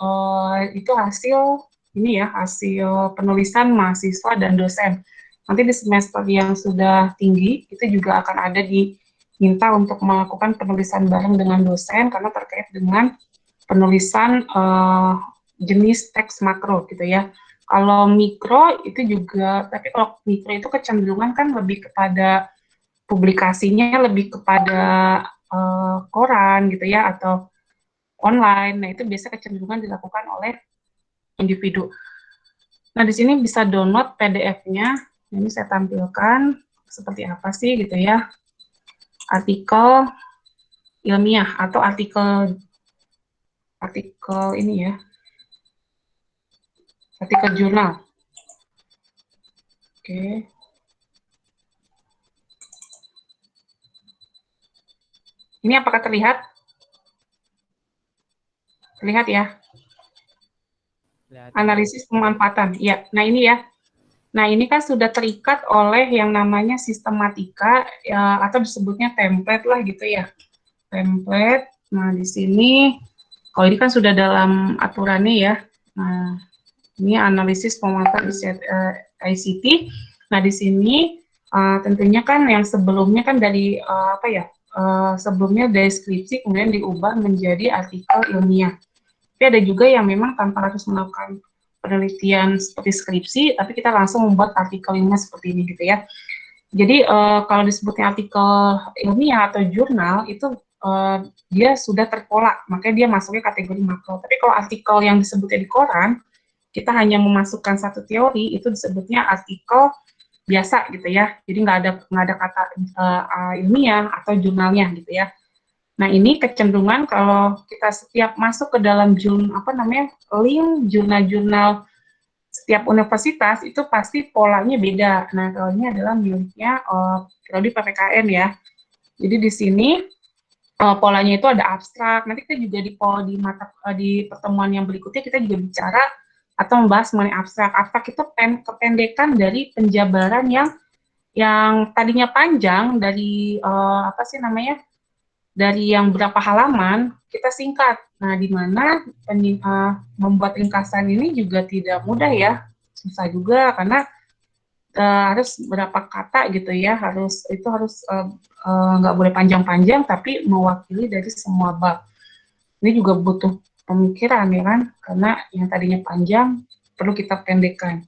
itu hasil ini ya, hasil penulisan mahasiswa dan dosen. Nanti di semester yang sudah tinggi itu juga akan ada diminta untuk melakukan penulisan bareng dengan dosen karena terkait dengan penulisan jenis teks makro gitu ya. Kalau mikro itu juga, tapi kalau mikro itu kecenderungan kan lebih kepada publikasinya lebih kepada koran gitu ya atau online. Nah, itu biasa kecenderungan dilakukan oleh individu. Nah, di sini bisa download PDF-nya. Ini saya tampilkan seperti apa sih gitu ya. Artikel ilmiah atau artikel ini ya. Artikel jurnal. Oke. Ini apakah terlihat? Terlihat ya? Analisis pemanfaatan. Ya, nah ini ya. Nah, ini kan sudah terikat oleh yang namanya sistematika ya, atau disebutnya template lah gitu ya. Template. Nah, di sini kalau ini kan sudah dalam aturannya ya. Nah, ini analisis pemanfaatan ICT. Nah, di sini tentunya kan yang sebelumnya kan dari apa ya? Sebelumnya deskripsi kemudian diubah menjadi artikel ilmiah. Tapi ada juga yang memang tanpa harus melakukan penelitian seperti skripsi, tapi kita langsung membuat artikel ilmiah seperti ini gitu ya. Jadi kalau disebutnya artikel ilmiah atau jurnal itu dia sudah terpola, makanya dia masuknya kategori makro. Tapi kalau artikel yang disebutnya di koran, kita hanya memasukkan satu teori, itu disebutnya artikel biasa gitu ya. Jadi nggak ada kata ilmiah atau jurnalnya gitu ya. Nah, ini kecenderungan kalau kita setiap masuk ke dalam link jurnal-jurnal setiap universitas itu pasti polanya beda. Nah, kalau ini adalah miliknya prodi PPKN ya. Jadi di sini polanya itu ada abstrak. Nanti kita juga di pertemuan yang berikutnya kita juga bicara atau membahas mengenai abstrak. Abstrak itu kependekan dari penjabaran yang tadinya panjang dari dari yang berapa halaman kita singkat. Nah, di mana membuat ringkasan ini juga tidak mudah ya, susah juga karena harus berapa kata gitu ya, harus nggak boleh panjang-panjang tapi mewakili dari semua bab. Ini juga butuh pemikiran ya kan, karena yang tadinya panjang perlu kita pendekkan,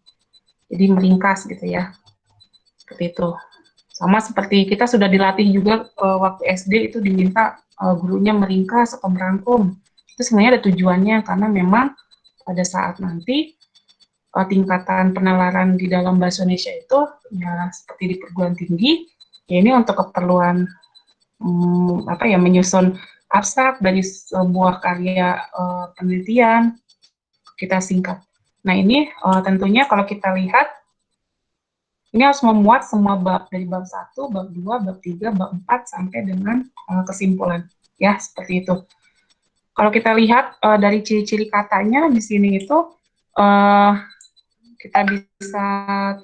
jadi meringkas gitu ya, seperti itu. Sama seperti kita sudah dilatih juga waktu SD itu diminta gurunya meringkas atau merangkum. Itu sebenarnya ada tujuannya karena memang pada saat nanti tingkatan penalaran di dalam bahasa Indonesia itu ya seperti di perguruan tinggi, ya ini untuk keperluan menyusun abstrak dari sebuah karya penelitian kita singkat. Nah ini tentunya kalau kita lihat ini harus memuat semua bab, dari bab 1, bab 2, bab 3, bab 4, sampai dengan kesimpulan. Ya, seperti itu. Kalau kita lihat dari ciri-ciri katanya di sini itu, kita bisa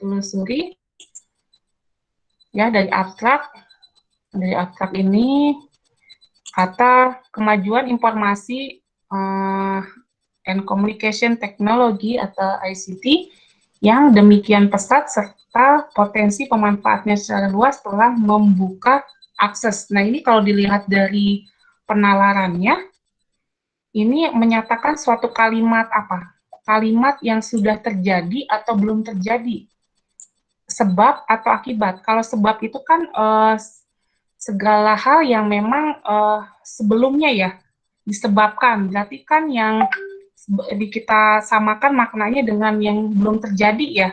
telusuri, ya, dari abstrak. Dari abstrak ini, kata kemajuan informasi and communication technology atau ICT yang demikian pesat serta potensi pemanfaatnya secara luas telah membuka akses. Nah, ini kalau dilihat dari penalarannya, ini menyatakan suatu kalimat apa? Kalimat yang sudah terjadi atau belum terjadi. Sebab atau akibat. Kalau sebab itu kan segala hal yang memang sebelumnya ya disebabkan. Berarti kan yang kita samakan maknanya dengan yang belum terjadi ya,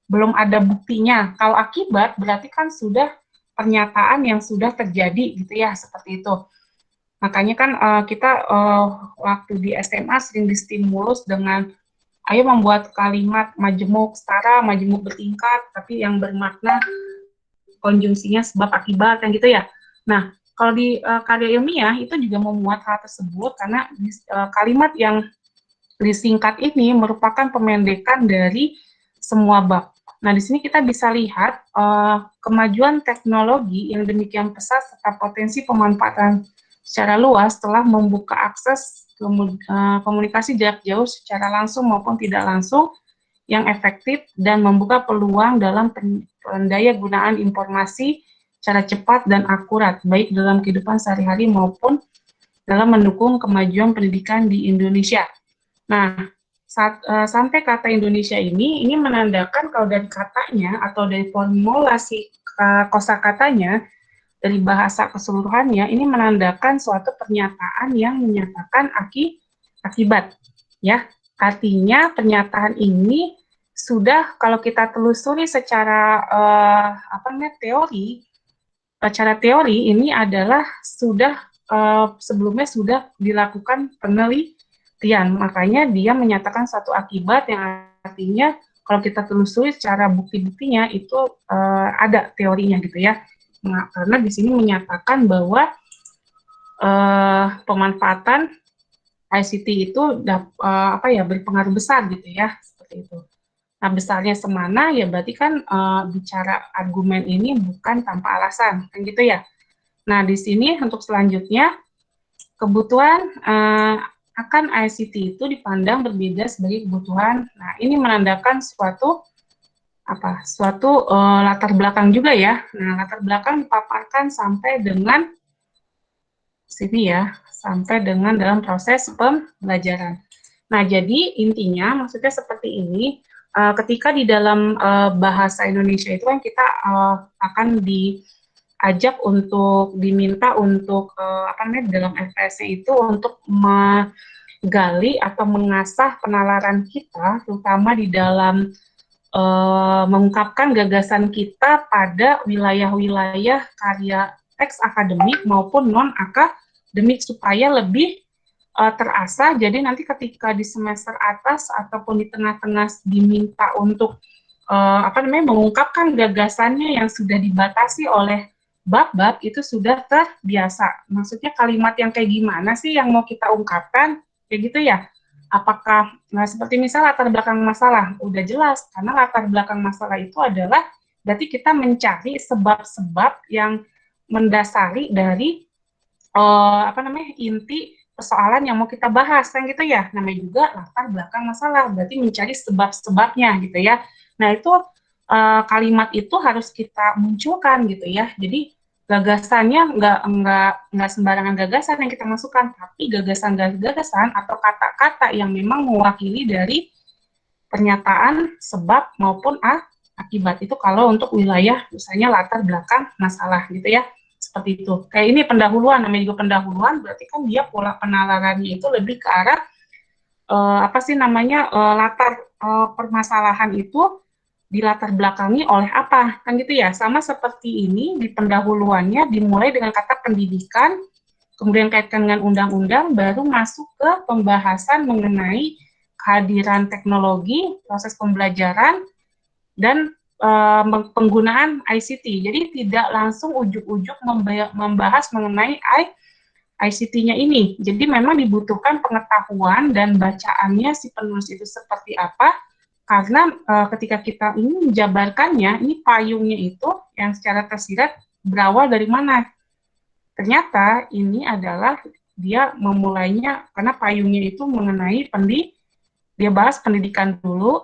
belum ada buktinya. Kalau akibat berarti kan sudah pernyataan yang sudah terjadi gitu ya, seperti itu. Makanya kan kita waktu di SMA sering distimulus dengan ayo membuat kalimat majemuk setara, majemuk bertingkat, tapi yang bermakna konjungsinya sebab akibat kan gitu ya. Nah, kalau di karya ilmiah itu juga memuat hal tersebut karena kalimat yang disingkat ini merupakan pemendekan dari semua bab. Nah, di sini kita bisa lihat kemajuan teknologi yang demikian pesat serta potensi pemanfaatan secara luas telah membuka akses komunikasi jarak jauh secara langsung maupun tidak langsung yang efektif dan membuka peluang dalam pendaya gunaan informasi secara cepat dan akurat, baik dalam kehidupan sehari-hari maupun dalam mendukung kemajuan pendidikan di Indonesia. Nah, sampai kata Indonesia ini menandakan kalau dari katanya atau dari formulasi kosakatanya, dari bahasa keseluruhannya, ini menandakan suatu pernyataan yang menyatakan akibat, ya. Artinya pernyataan ini sudah kalau kita telusuri secara teori, secara teori ini adalah sudah sebelumnya sudah dilakukan penelitian, makanya dia menyatakan satu akibat yang artinya kalau kita telusuri secara bukti-buktinya itu ada teorinya gitu ya. Nah, karena di sini menyatakan bahwa pemanfaatan ICT itu berpengaruh besar gitu ya, seperti itu. Nah, besarnya semana ya berarti kan bicara argumen ini bukan tanpa alasan, kan gitu ya. Nah, di sini untuk selanjutnya kebutuhan akan ICT itu dipandang berbeda sebagai kebutuhan. Nah, ini menandakan suatu latar belakang juga ya. Nah, latar belakang dipaparkan sampai dengan sini ya, sampai dengan dalam proses pembelajaran. Nah, jadi intinya maksudnya seperti ini, ketika di dalam bahasa Indonesia itu kan kita akan diajak untuk diminta untuk dalam FPS-nya itu untuk menggali atau mengasah penalaran kita, terutama di dalam mengungkapkan gagasan kita pada wilayah-wilayah karya teks akademik maupun non-akademik supaya lebih terasa. Jadi nanti ketika di semester atas ataupun di tengah-tengah diminta untuk mengungkapkan gagasannya yang sudah dibatasi oleh bab-bab itu sudah terbiasa. Maksudnya kalimat yang kayak gimana sih yang mau kita ungkapkan, kayak gitu ya. Apakah, seperti misal latar belakang masalah, udah jelas, karena latar belakang masalah itu adalah berarti kita mencari sebab-sebab yang mendasari dari inti persoalan yang mau kita bahas, kan gitu ya. Namanya juga latar belakang masalah, berarti mencari sebab-sebabnya gitu ya. Nah, itu kalimat itu harus kita munculkan gitu ya. Jadi gagasannya nggak sembarangan gagasan yang kita masukkan, tapi gagasan-gagasan atau kata-kata yang memang mewakili dari pernyataan sebab maupun akibat. Itu kalau untuk wilayah misalnya latar belakang masalah gitu ya, seperti itu. Kayak ini pendahuluan, namanya juga pendahuluan, berarti kan dia pola penalarannya itu lebih ke arah latar permasalahan itu dilatar belakangi oleh apa, kan gitu ya. Sama seperti ini di pendahuluannya dimulai dengan kata pendidikan, kemudian kaitkan dengan undang-undang, baru masuk ke pembahasan mengenai kehadiran teknologi, proses pembelajaran, dan penggunaan ICT. Jadi tidak langsung ujuk-ujuk membahas mengenai ICT-nya ini. Jadi memang dibutuhkan pengetahuan dan bacaannya si penulis itu seperti apa, karena ketika kita ini menjabarkannya, ini payungnya itu yang secara tersirat berawal dari mana? Ternyata ini adalah dia memulainya karena payungnya itu mengenai dia bahas pendidikan dulu,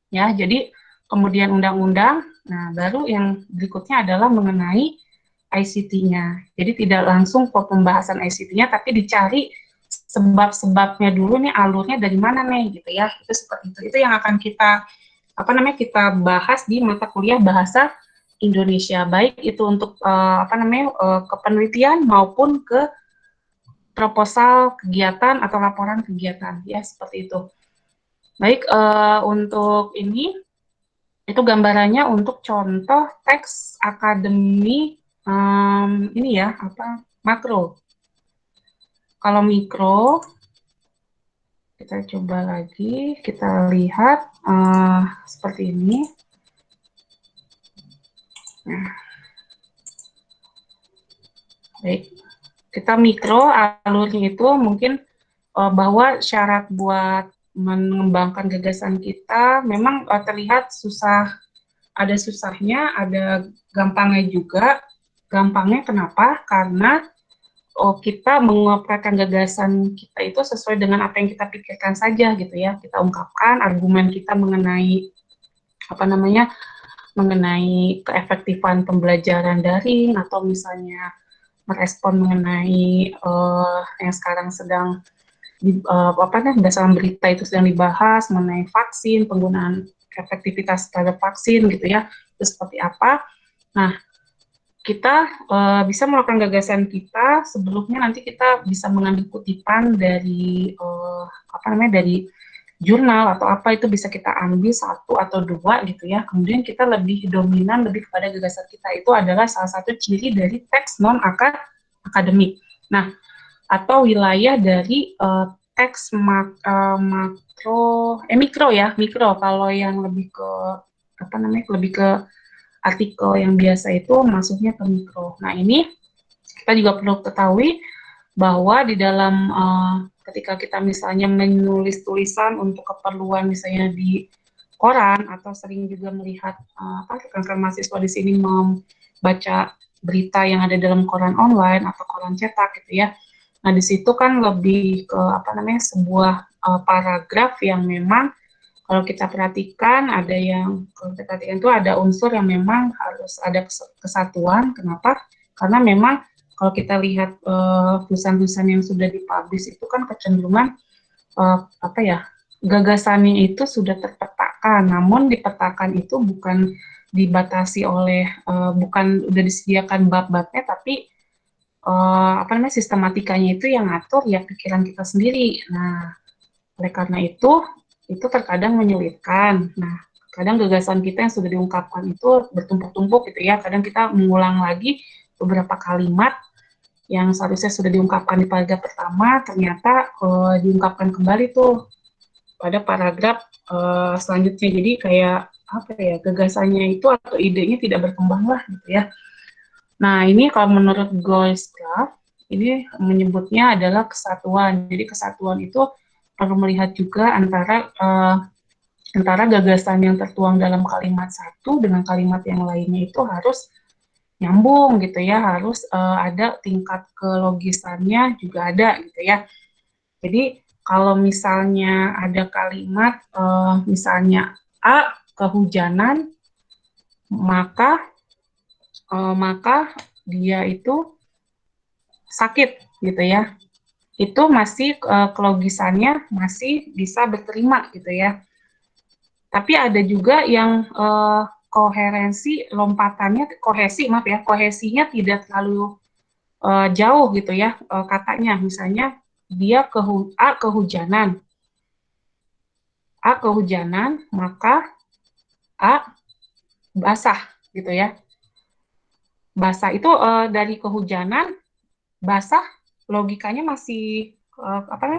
ya. Jadi kemudian undang-undang, nah baru yang berikutnya adalah mengenai ICT-nya. Jadi tidak langsung ke pembahasan ICT-nya, tapi dicari sebab-sebabnya dulu nih, alurnya dari mana nih gitu ya. Itu seperti itu. Itu yang akan kita kita bahas di mata kuliah bahasa Indonesia, baik itu untuk kepenelitian maupun ke proposal kegiatan atau laporan kegiatan, ya seperti itu. Baik, untuk ini itu gambarannya untuk contoh teks akademik ini ya, makro. Kalau mikro, kita kita coba lagi, kita lihat seperti ini. Nah, baik, kita mikro alurnya itu mungkin bahwa syarat buat mengembangkan gagasan kita memang terlihat susah, ada susahnya, ada gampangnya juga. Gampangnya kenapa? Karena kita menguapkan gagasan kita itu sesuai dengan apa yang kita pikirkan saja gitu ya. Kita ungkapkan argumen kita mengenai mengenai keefektifan pembelajaran daring, atau misalnya merespon mengenai yang sekarang sedang berdasarkan berita itu sedang dibahas mengenai vaksin, penggunaan efektivitas terhadap vaksin gitu ya, itu seperti apa. Nah, kita bisa melakukan gagasan kita, sebelumnya nanti kita bisa mengambil kutipan dari dari jurnal atau apa, itu bisa kita ambil 1 atau 2 gitu ya. Kemudian kita lebih dominan lebih kepada gagasan kita, itu adalah salah satu ciri dari teks non akademik. Nah, atau wilayah dari teks mikro kalau yang lebih ke lebih ke artikel yang biasa itu masuknya ke mikro. Nah, ini kita juga perlu ketahui bahwa di dalam ketika kita misalnya menulis tulisan untuk keperluan misalnya di koran, atau sering juga melihat rekan-rekan mahasiswa di sini membaca berita yang ada dalam koran online atau koran cetak gitu ya. Nah, di situ kan lebih ke sebuah paragraf yang memang kalau kita perhatikan itu ada unsur yang memang harus ada kesatuan. Kenapa? Karena memang kalau kita lihat tulisan-tulisan yang sudah dipublish itu kan kecenderungan gagasannya itu sudah terpetakan, namun dipetakan itu bukan dibatasi oleh bukan udah disediakan bab-babnya, tapi sistematikanya itu yang ngatur ya pikiran kita sendiri. Nah, oleh karena itu terkadang menyulitkan. Nah, kadang gagasan kita yang sudah diungkapkan itu bertumpuk-tumpuk gitu ya. Kadang kita mengulang lagi beberapa kalimat yang seharusnya sudah diungkapkan di paragraf pertama, ternyata diungkapkan kembali tuh pada paragraf selanjutnya. Jadi kayak gagasannya itu atau idenya tidak berkembang lah gitu ya. Nah, ini kalau menurut Goldschlag, ini menyebutnya adalah kesatuan. Jadi kesatuan itu perlu melihat juga antara gagasan yang tertuang dalam kalimat satu dengan kalimat yang lainnya itu harus nyambung gitu ya, harus ada tingkat kelogisannya juga ada gitu ya. Jadi kalau misalnya ada kalimat misalnya A, kehujanan, maka dia itu sakit gitu ya. Itu masih kelogisannya masih bisa berterima gitu ya. Tapi ada juga yang kohesinya tidak terlalu jauh gitu ya katanya. Misalnya dia kehujanan, maka A basah gitu ya. Basah itu dari kehujanan, basah logikanya masih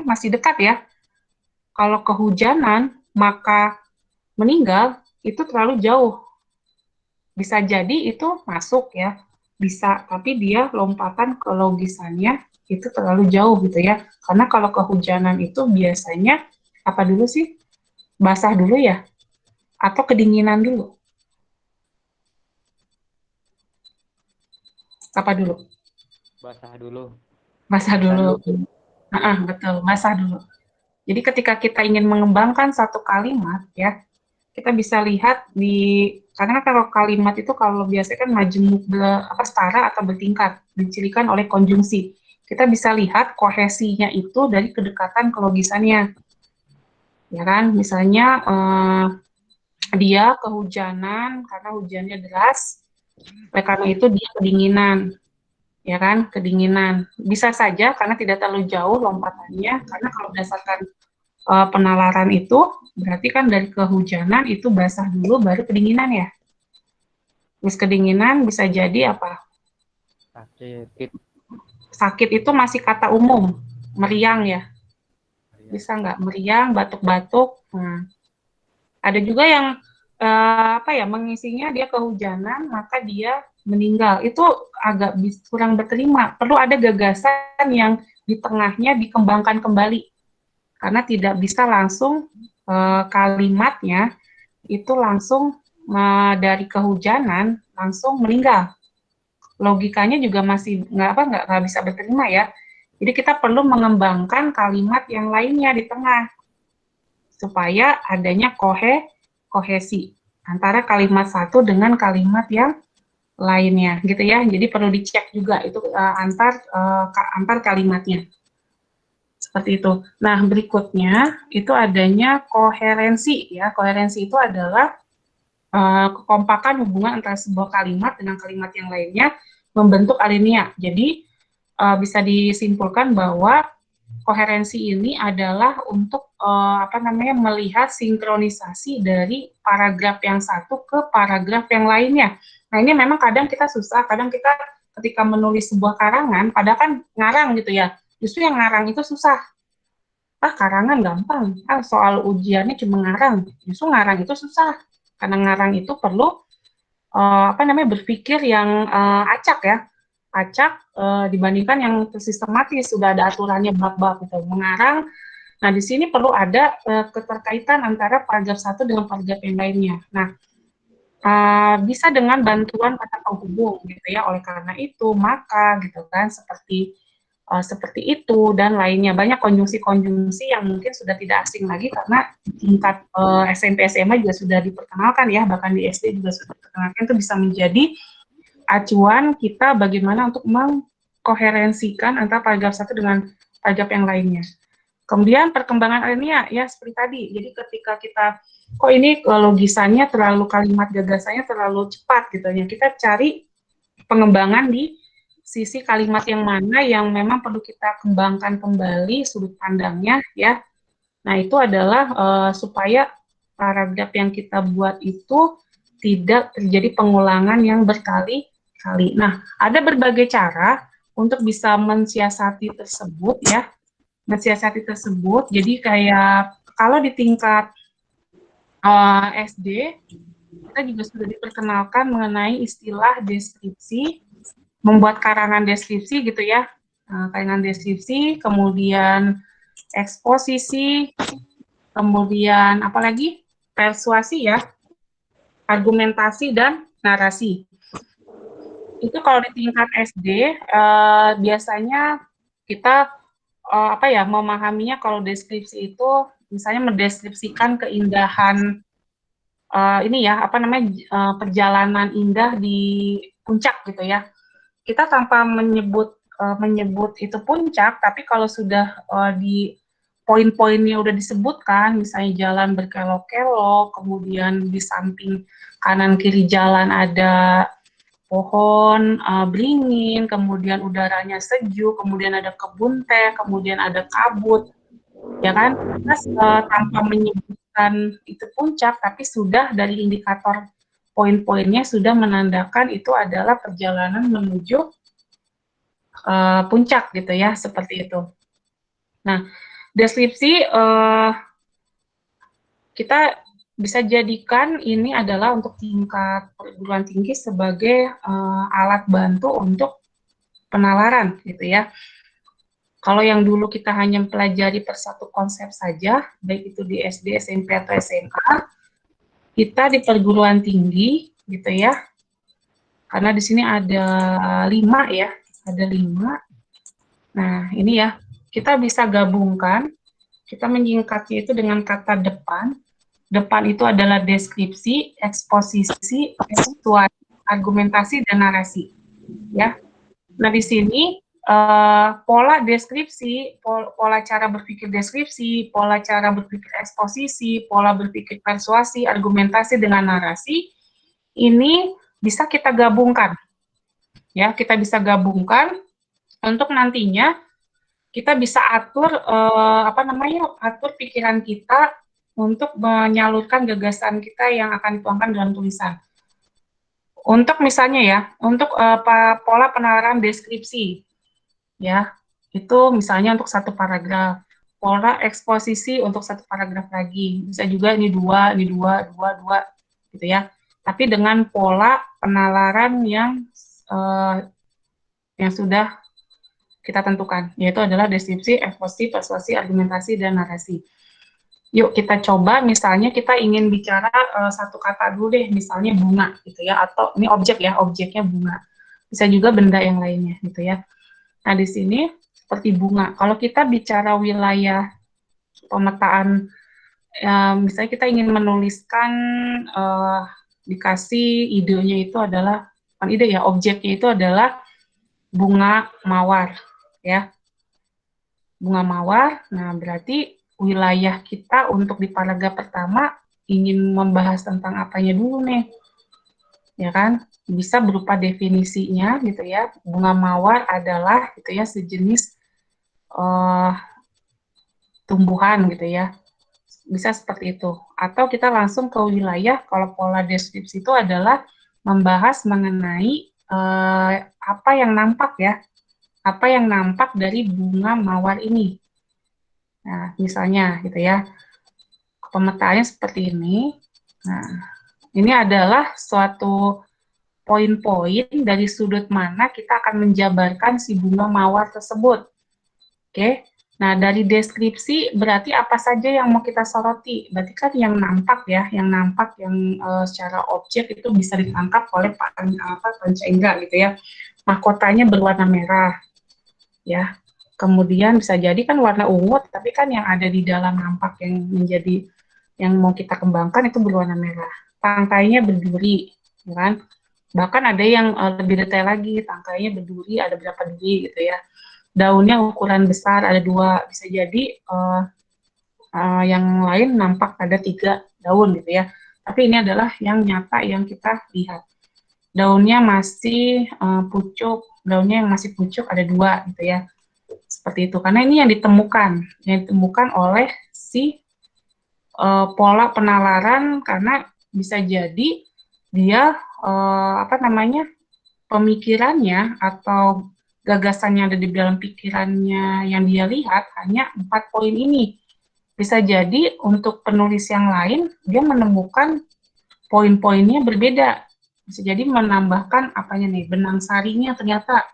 masih dekat ya. Kalau kehujanan maka meninggal itu terlalu jauh. Bisa jadi itu masuk ya, bisa, tapi dia lompatan kelogisannya itu terlalu jauh gitu ya. Karena kalau kehujanan itu biasanya apa dulu sih? Basah dulu ya? Atau kedinginan dulu? Apa dulu? Basah dulu. Basah dulu. Betul, basah dulu. Jadi ketika kita ingin mengembangkan satu kalimat ya, kita bisa lihat karena kalau kalimat itu kalau biasanya kan majemuk setara atau bertingkat, dicirikan oleh konjungsi. Kita bisa lihat kohesinya itu dari kedekatan kelogisannya. Ya kan, misalnya dia kehujanan karena hujannya deras, oleh karena itu dia kedinginan. Ya kan, kedinginan. Bisa saja karena tidak terlalu jauh lompatannya, karena kalau berdasarkan penalaran itu berarti kan dari kehujanan itu basah dulu baru kedinginan ya. Terus kedinginan bisa jadi apa? Sakit. Sakit itu masih kata umum, meriang ya. Bisa nggak? Meriang, batuk-batuk. Nah, ada juga yang mengisinya dia kehujanan, maka dia meninggal. Itu agak kurang berterima. Perlu ada gagasan yang di tengahnya dikembangkan kembali. Karena tidak bisa langsung kalimatnya itu langsung dari kehujanan langsung meninggal. Logikanya juga masih nggak bisa berterima ya. Jadi kita perlu mengembangkan kalimat yang lainnya di tengah supaya adanya kohesi antara kalimat satu dengan kalimat yang lainnya gitu ya. Jadi perlu dicek juga itu antar kalimatnya. Seperti itu. Nah, berikutnya itu adanya koherensi ya. Koherensi itu adalah kekompakan hubungan antara sebuah kalimat dengan kalimat yang lainnya membentuk alinea. Jadi bisa disimpulkan bahwa koherensi ini adalah untuk melihat sinkronisasi dari paragraf yang satu ke paragraf yang lainnya. Nah, ini memang kadang kita susah, kadang kita ketika menulis sebuah karangan, padahal kan ngarang gitu ya, justru yang ngarang itu susah. Karangan gampang, soal ujiannya cuma ngarang, justru ngarang itu susah, karena ngarang itu perlu berpikir yang acak ya, dibandingkan yang sistematis sudah ada aturannya bab-bab gitu. Mengarang, nah di sini perlu ada keterkaitan antara paragraf satu dengan paragraf yang lainnya. Nah, bisa dengan bantuan kata penghubung gitu ya. Oleh karena itu maka gitu kan seperti itu dan lainnya, banyak konjungsi-konjungsi yang mungkin sudah tidak asing lagi karena tingkat SMP SMA juga sudah diperkenalkan ya, bahkan di SD juga sudah diperkenalkan. Itu bisa menjadi acuan kita bagaimana untuk mengkoherensikan antara paragraf satu dengan paragraf yang lainnya. Kemudian perkembangan alinea ya seperti tadi. Jadi ketika kita kok ini logisannya terlalu, kalimat gagasannya terlalu cepat gitu ya, kita cari pengembangan di sisi kalimat yang mana yang memang perlu kita kembangkan kembali sudut pandangnya ya. Nah, itu adalah supaya paragraf yang kita buat itu tidak terjadi pengulangan yang berkali-kali. Nah, ada berbagai cara untuk bisa mensiasati tersebut ya. Mensiasati tersebut, jadi kayak kalau di tingkat SD, kita juga sudah diperkenalkan mengenai istilah deskripsi, membuat karangan deskripsi gitu ya, karangan deskripsi, kemudian eksposisi, kemudian apalagi persuasi ya, argumentasi dan narasi. Itu kalau di tingkat SD biasanya kita memahaminya kalau deskripsi itu misalnya mendeskripsikan keindahan perjalanan indah di puncak gitu ya. Kita tanpa menyebut itu puncak, tapi kalau sudah di poin-poinnya udah disebutkan, misalnya jalan berkelok-kelok, kemudian di samping kanan kiri jalan ada pohon beringin, kemudian udaranya sejuk, kemudian ada kebun teh, kemudian ada kabut, ya kan? Terus tanpa menyebutkan itu puncak, tapi sudah dari indikator poin-poinnya sudah menandakan itu adalah perjalanan menuju puncak gitu ya, seperti itu. Nah, deskripsi kita bisa jadikan ini adalah untuk tingkat perguruan tinggi sebagai alat bantu untuk penalaran gitu ya. Kalau yang dulu kita hanya mempelajari per satu konsep saja, baik itu di SD, SMP, atau SMA, kita di perguruan tinggi gitu ya, karena di sini ada 5 ya, ada 5. Nah, ini ya, kita bisa gabungkan, kita menyingkatnya itu dengan kata depan. Depan itu adalah deskripsi, eksposisi, persuasi, argumentasi, dan narasi. Ya. Nah, di sini pola deskripsi, pola cara berpikir deskripsi, pola cara berpikir eksposisi, pola berpikir persuasi, argumentasi, dengan narasi, ini bisa kita gabungkan. Ya, kita bisa gabungkan untuk nantinya kita bisa atur atur pikiran kita untuk menyalurkan gagasan kita yang akan dituangkan dalam tulisan. Untuk misalnya ya, untuk pola penalaran deskripsi, ya, itu misalnya untuk satu paragraf. pola eksposisi untuk satu paragraf lagi. Bisa juga ini 2, ini 2, 2, 2, gitu ya. Tapi dengan pola penalaran yang sudah kita tentukan, yaitu adalah deskripsi, eksposisi, persuasi, argumentasi, dan narasi. Yuk kita coba, misalnya kita ingin bicara satu kata dulu deh, misalnya bunga, gitu ya, atau ini objek ya, objeknya bunga. Bisa juga benda yang lainnya, gitu ya. Nah, di sini seperti bunga. Kalau kita bicara wilayah pemetaan, misalnya kita ingin menuliskan, dikasih idenya itu adalah, bukan ide ya, objeknya itu adalah bunga mawar, ya. Bunga mawar, nah berarti wilayah kita untuk di paragraf pertama ingin membahas tentang apanya dulu nih, ya kan? Bisa berupa definisinya gitu ya. Bunga mawar adalah gitu ya sejenis tumbuhan gitu ya. Bisa seperti itu. Atau kita langsung ke wilayah, kalau pola deskripsi itu adalah membahas mengenai apa yang nampak ya. Apa yang nampak dari bunga mawar ini. Nah, misalnya gitu ya. Pemetaannya seperti ini. Nah, ini adalah suatu poin-poin dari sudut mana kita akan menjabarkan si bunga mawar tersebut. Oke. Nah, dari deskripsi berarti apa saja yang mau kita soroti? Berarti kan yang nampak ya, yang nampak yang secara objek itu bisa ditangkap oleh panca indera gitu ya. Mahkotanya berwarna merah. Ya. Kemudian bisa jadi kan warna ungu, tapi kan yang ada di dalam nampak yang menjadi yang mau kita kembangkan itu berwarna merah. Tangkainya berduri, ya kan? Bahkan ada yang lebih detail lagi, tangkainya berduri, ada berapa duri gitu ya. Daunnya ukuran besar, ada 2, bisa jadi yang lain nampak ada 3 daun gitu ya. Tapi ini adalah yang nyata yang kita lihat. Daunnya masih pucuk, daunnya yang masih pucuk ada 2 gitu ya. Seperti itu, karena ini yang ditemukan oleh si pola penalaran, karena bisa jadi dia pemikirannya atau gagasan yang ada di dalam pikirannya yang dia lihat hanya 4 poin ini. Bisa jadi untuk penulis yang lain dia menemukan poin-poinnya berbeda. Bisa jadi menambahkan benang sarinya ternyata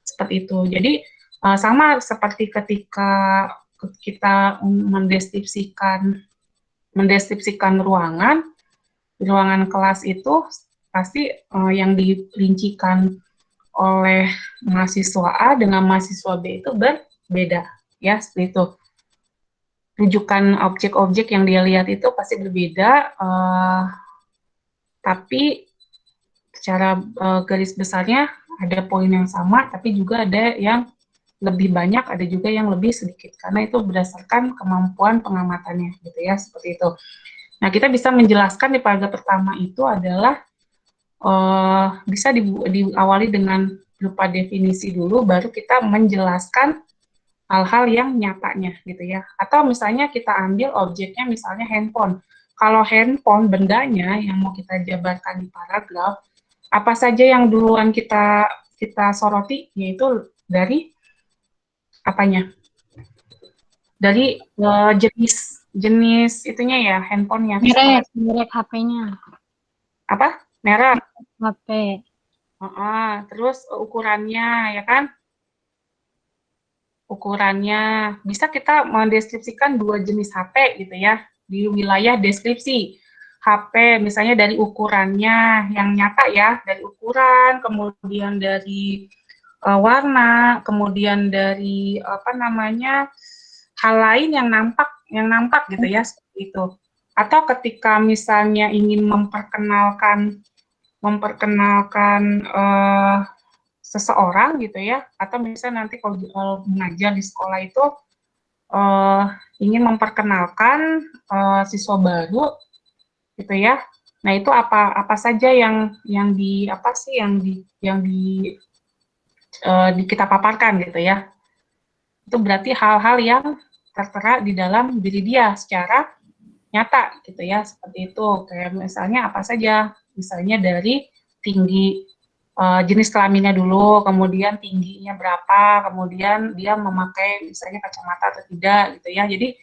seperti itu. Jadi sama seperti ketika kita mendeskripsikan ruangan kelas itu pasti yang dirincikan oleh mahasiswa A dengan mahasiswa B itu berbeda, ya seperti itu. Rujukan objek-objek yang dia lihat itu pasti berbeda, tapi secara garis besarnya ada poin yang sama, tapi juga ada yang lebih banyak, ada juga yang lebih sedikit, karena itu berdasarkan kemampuan pengamatannya, gitu ya, seperti itu. Nah, kita bisa menjelaskan di paragraf pertama itu adalah bisa diawali dengan berupa definisi dulu, baru kita menjelaskan hal-hal yang nyatanya, gitu ya. Atau misalnya kita ambil objeknya, misalnya handphone. Kalau handphone, bendanya yang mau kita jabarkan di paragraf, apa saja yang duluan kita soroti, yaitu dari apanya? Dari jenis itunya ya, handphonenya. Merek HP-nya. Apa? Merek. HP. Terus ukurannya, ya kan? Ukurannya. Bisa kita mendeskripsikan 2 jenis HP gitu ya, di wilayah deskripsi. HP misalnya dari ukurannya yang nyata ya, dari ukuran, kemudian dari warna, kemudian dari hal lain yang nampak gitu ya, seperti itu. Atau ketika misalnya ingin memperkenalkan seseorang gitu ya, atau misalnya nanti kalau mengajar di sekolah itu ingin memperkenalkan siswa baru gitu ya. Nah, itu apa saja yang kita paparkan gitu ya. Itu berarti hal-hal yang tertera di dalam diri dia secara nyata gitu ya, seperti itu. Kayak misalnya apa saja, misalnya dari tinggi jenis kelaminnya dulu, kemudian tingginya berapa, kemudian dia memakai misalnya kacamata atau tidak gitu ya. Jadi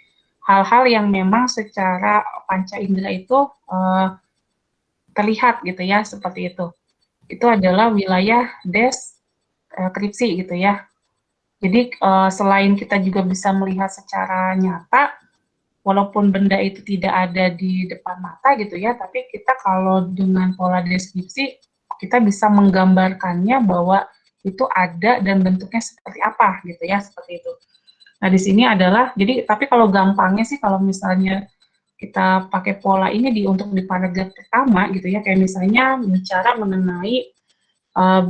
hal-hal yang memang secara panca indera itu terlihat gitu ya, seperti itu. Itu adalah wilayah deskripsi gitu ya. Jadi selain kita juga bisa melihat secara nyata, walaupun benda itu tidak ada di depan mata gitu ya, tapi kita kalau dengan pola deskripsi, kita bisa menggambarkannya bahwa itu ada dan bentuknya seperti apa gitu ya, seperti itu. Nah di sini adalah, jadi tapi kalau gampangnya sih kalau misalnya kita pakai pola ini untuk di paragraf pertama gitu ya, kayak misalnya bicara mengenai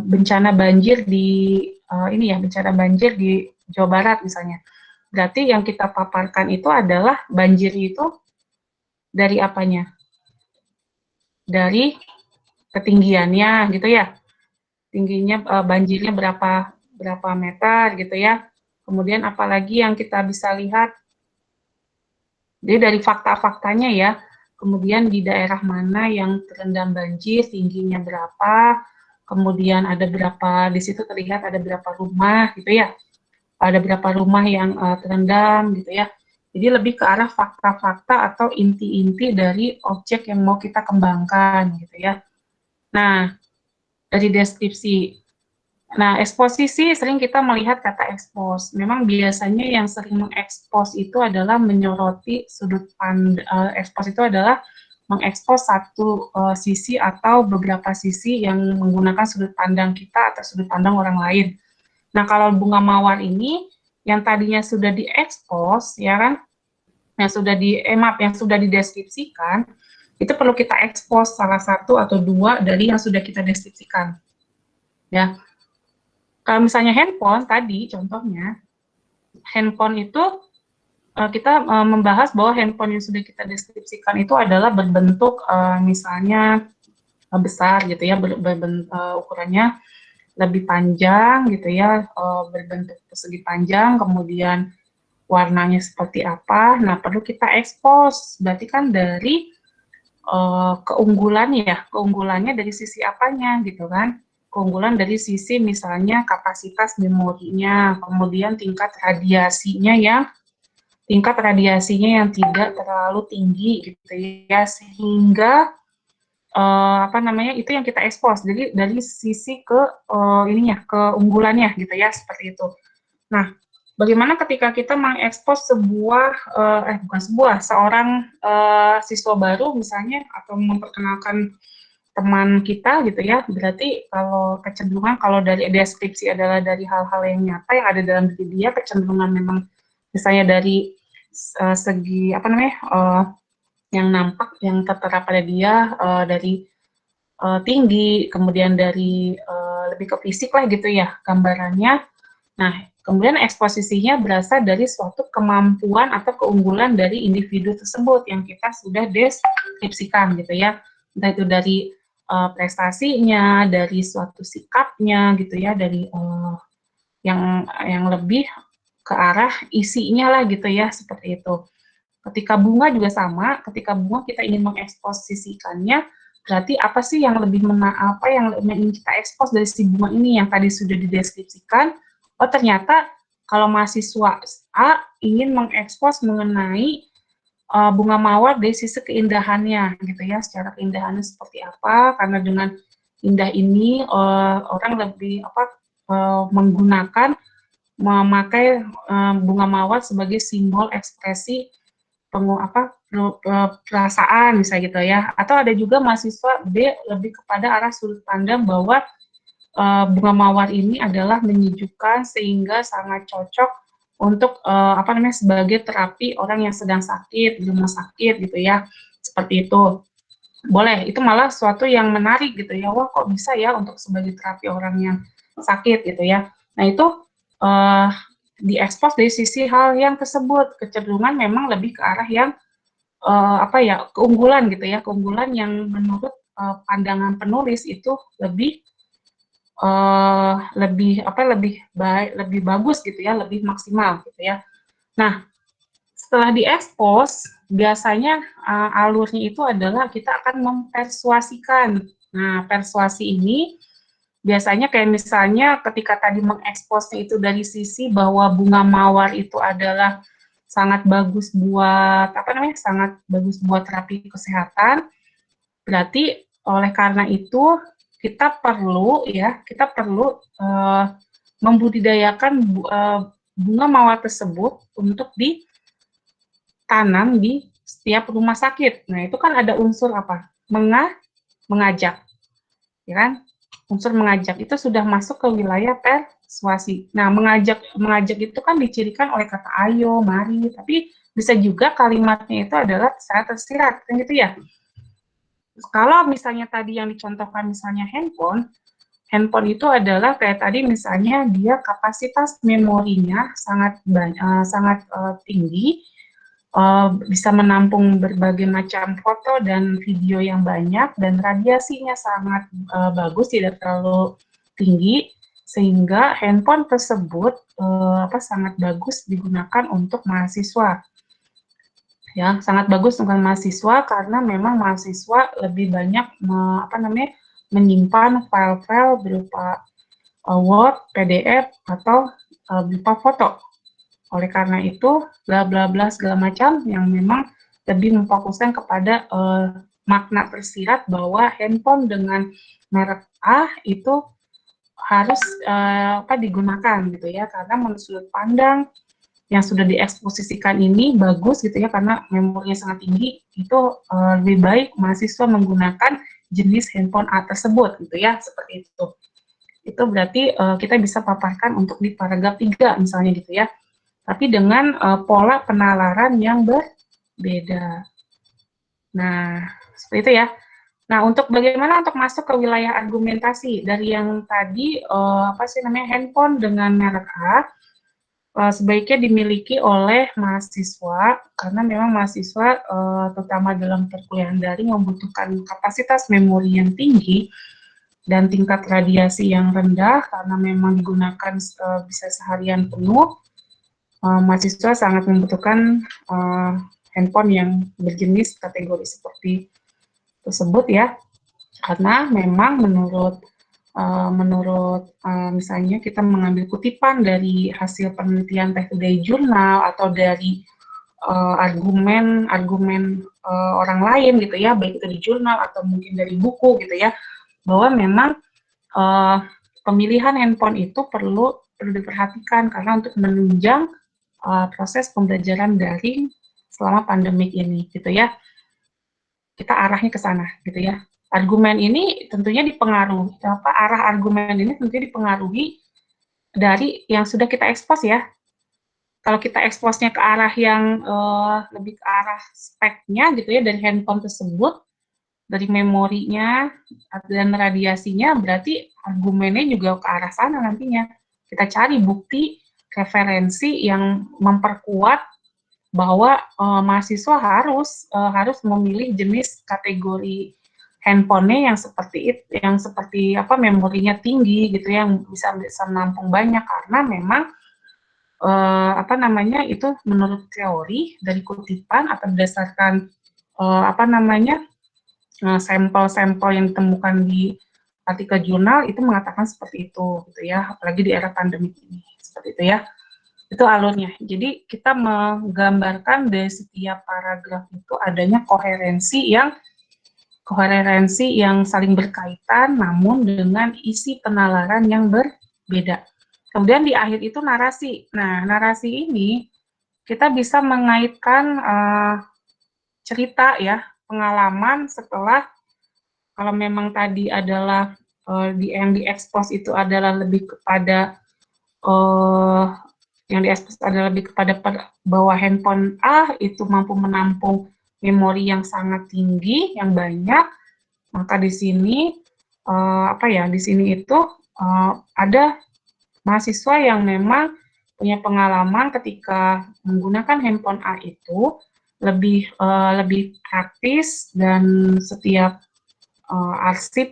bencana banjir di ini ya, bencana banjir di Jawa Barat misalnya. Berarti yang kita paparkan itu adalah banjir itu dari apanya? Dari ketinggiannya gitu ya. Tingginya banjirnya berapa meter gitu ya. Kemudian apalagi yang kita bisa lihat, jadi dari fakta-faktanya ya. Kemudian di daerah mana yang terendam banjir, tingginya berapa, kemudian ada berapa, di situ terlihat ada berapa rumah gitu ya, ada berapa rumah yang terendam gitu ya. Jadi lebih ke arah fakta-fakta atau inti-inti dari objek yang mau kita kembangkan gitu ya. Nah, dari deskripsi. Nah, eksposisi sering kita melihat kata ekspos. Memang biasanya yang sering mengekspos itu adalah menyoroti sudut pandang, ekspos itu adalah mengekspos satu sisi atau beberapa sisi yang menggunakan sudut pandang kita atau sudut pandang orang lain. Nah, kalau bunga mawar ini yang tadinya sudah diekspos, ya kan, yang sudah yang sudah dideskripsikan, itu perlu kita ekspos salah satu atau dua dari yang sudah kita deskripsikan. Ya, kalau misalnya handphone tadi, contohnya, handphone itu kita membahas bahwa handphone yang sudah kita deskripsikan itu adalah berbentuk misalnya besar gitu ya, ukurannya lebih panjang gitu ya, berbentuk persegi panjang, kemudian warnanya seperti apa. Nah, perlu kita ekspos. Berarti kan dari keunggulannya dari sisi apanya gitu kan. Keunggulan dari sisi misalnya kapasitas memorinya, kemudian tingkat radiasinya yang tidak terlalu tinggi gitu ya, sehingga itu yang kita ekspos. Jadi dari sisi keunggulannya gitu ya, seperti itu. Nah, bagaimana ketika kita mengekspos seorang siswa baru misalnya, atau memperkenalkan teman kita gitu ya, berarti kalau kecenderungan kalau dari deskripsi adalah dari hal-hal yang nyata yang ada dalam diri dia, kecenderungan memang misalnya dari segi yang nampak, yang tertera pada dia dari tinggi, kemudian dari lebih ke fisik lah gitu ya gambarannya. Nah, kemudian eksposisinya berasal dari suatu kemampuan atau keunggulan dari individu tersebut yang kita sudah deskripsikan gitu ya. Entah itu dari prestasinya, dari suatu sikapnya gitu ya, dari yang lebih ke arah isinya lah gitu ya, seperti itu. Ketika bunga juga sama, ketika bunga kita ingin mengeksposisikannya, berarti apa sih yang lebih yang ingin kita ekspos dari si bunga ini yang tadi sudah dideskripsikan. Oh, ternyata kalau mahasiswa A ingin mengekspos mengenai bunga mawar dari sisi keindahannya gitu ya, secara keindahannya seperti apa, karena dengan indah ini orang lebih memakai bunga mawar sebagai simbol ekspresi perasaan misalnya gitu ya. Atau ada juga mahasiswa B lebih kepada arah sudut pandang bahwa bunga mawar ini adalah menyejukkan sehingga sangat cocok untuk sebagai terapi orang yang sedang sakit di rumah sakit gitu ya, seperti itu. Boleh, itu malah suatu yang menarik gitu ya. Wah, kok bisa ya untuk sebagai terapi orang yang sakit gitu ya. Nah, itu diekspos dari sisi hal yang tersebut, kecenderungan memang lebih ke arah yang keunggulan gitu ya, keunggulan yang menurut pandangan penulis itu lebih baik, lebih bagus gitu ya, lebih maksimal gitu ya. Nah, setelah diekspos, biasanya alurnya itu adalah kita akan mempersuasikan. Nah, persuasi ini biasanya kayak misalnya ketika tadi mengeksposnya itu dari sisi bahwa bunga mawar itu adalah sangat bagus buat apa namanya, sangat bagus buat terapi kesehatan, berarti oleh karena itu kita perlu membudidayakan bunga mawar tersebut untuk ditanam di setiap rumah sakit. Nah, itu kan ada unsur apa? Mengajak, ya kan? Unsur mengajak itu sudah masuk ke wilayah persuasi. Nah, mengajak itu kan dicirikan oleh kata ayo, mari, tapi bisa juga kalimatnya itu adalah secara tersirat, kan gitu ya. Kalau misalnya tadi yang dicontohkan misalnya handphone itu adalah kayak tadi misalnya dia kapasitas memorinya sangat tinggi, bisa menampung berbagai macam foto dan video yang banyak, dan radiasinya sangat bagus, tidak terlalu tinggi, sehingga handphone tersebut sangat bagus digunakan untuk mahasiswa. Ya, sangat bagus untuk mahasiswa karena memang mahasiswa lebih banyak menyimpan file-file berupa Word, PDF, atau berupa foto. Oleh karena itu, bla bla bla segala macam yang memang lebih memfokuskan kepada makna tersirat bahwa handphone dengan merek A itu harus digunakan gitu ya, karena menurut sudut pandang yang sudah dieksposisikan ini bagus gitu ya, karena memorinya sangat tinggi, itu lebih baik mahasiswa menggunakan jenis handphone A tersebut gitu ya, seperti itu. Itu berarti kita bisa paparkan untuk di paragraf 3 misalnya gitu ya, tapi dengan pola penalaran yang berbeda. Nah, seperti itu ya. Nah, untuk bagaimana untuk masuk ke wilayah argumentasi dari yang tadi handphone dengan merek A sebaiknya dimiliki oleh mahasiswa, karena memang mahasiswa terutama dalam perkuliahan daring membutuhkan kapasitas memori yang tinggi dan tingkat radiasi yang rendah, karena memang digunakan bisa seharian penuh. Mahasiswa sangat membutuhkan handphone yang berjenis kategori seperti tersebut ya, karena memang menurut misalnya kita mengambil kutipan dari hasil penelitian Tech Today Journal atau dari argumen orang lain gitu ya, baik itu di jurnal atau mungkin dari buku gitu ya, bahwa memang pemilihan handphone itu perlu diperhatikan karena untuk menunjang proses pembelajaran daring selama pandemik ini gitu ya. Kita arahnya ke sana gitu ya. Argumen ini tentunya dipengaruhi, arah argumen ini tentunya dipengaruhi dari yang sudah kita ekspos ya. Kalau kita eksposnya ke arah yang lebih ke arah speknya gitu ya, dari handphone tersebut, dari memorinya dan radiasinya, berarti argumennya juga ke arah sana nantinya. Kita cari bukti referensi yang memperkuat bahwa mahasiswa harus memilih jenis kategori handphonenya yang seperti memorinya tinggi gitu, yang bisa menampung banyak, karena memang itu menurut teori dari kutipan atau berdasarkan sampel-sampel yang ditemukan di artikel jurnal itu mengatakan seperti itu gitu ya, apalagi di era pandemi ini seperti itu ya. Itu alurnya. Jadi kita menggambarkan dari setiap paragraf itu adanya koherensi yang saling berkaitan namun dengan isi penalaran yang berbeda. Kemudian di akhir itu narasi. Nah, narasi ini kita bisa mengaitkan cerita ya, pengalaman setelah, kalau memang tadi adalah yang diekspos itu adalah lebih kepada bahwa handphone A itu mampu menampung memori yang sangat tinggi, yang banyak, maka di sini di sini itu ada mahasiswa yang memang punya pengalaman ketika menggunakan handphone A itu lebih praktis, dan setiap arsip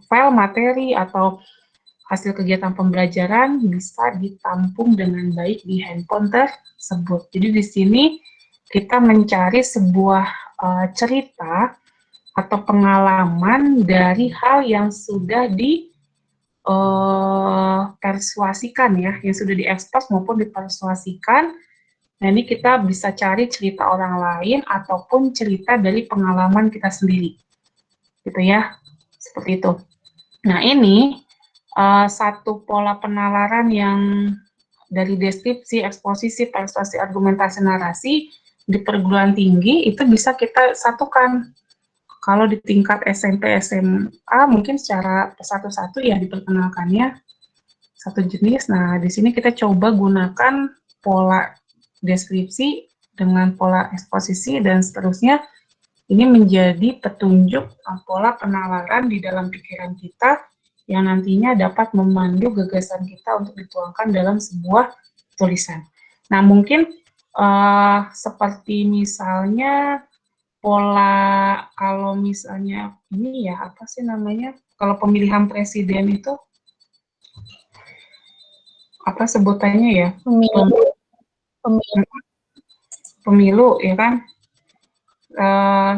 file materi atau hasil kegiatan pembelajaran bisa ditampung dengan baik di handphone tersebut. Jadi di sini kita mencari sebuah cerita atau pengalaman dari hal yang sudah persuasikan ya, yang sudah diekspos maupun dipersuasikan. Nah, ini kita bisa cari cerita orang lain ataupun cerita dari pengalaman kita sendiri, gitu ya, seperti itu. Nah, ini satu pola penalaran yang dari deskripsi, eksposisi, persuasi, argumentasi, narasi di perguruan tinggi itu bisa kita satukan. Kalau di tingkat SMP, SMA mungkin secara satu-satu ya diperkenalkannya satu jenis. Nah, di sini kita coba gunakan pola deskripsi dengan pola eksposisi dan seterusnya. Ini menjadi petunjuk pola penalaran di dalam pikiran kita yang nantinya dapat memandu gagasan kita untuk dituangkan dalam sebuah tulisan. Nah, mungkin seperti misalnya pola, kalau misalnya ini ya, apa sih namanya, kalau pemilihan presiden itu, apa sebutannya ya? Pemilu, ya kan?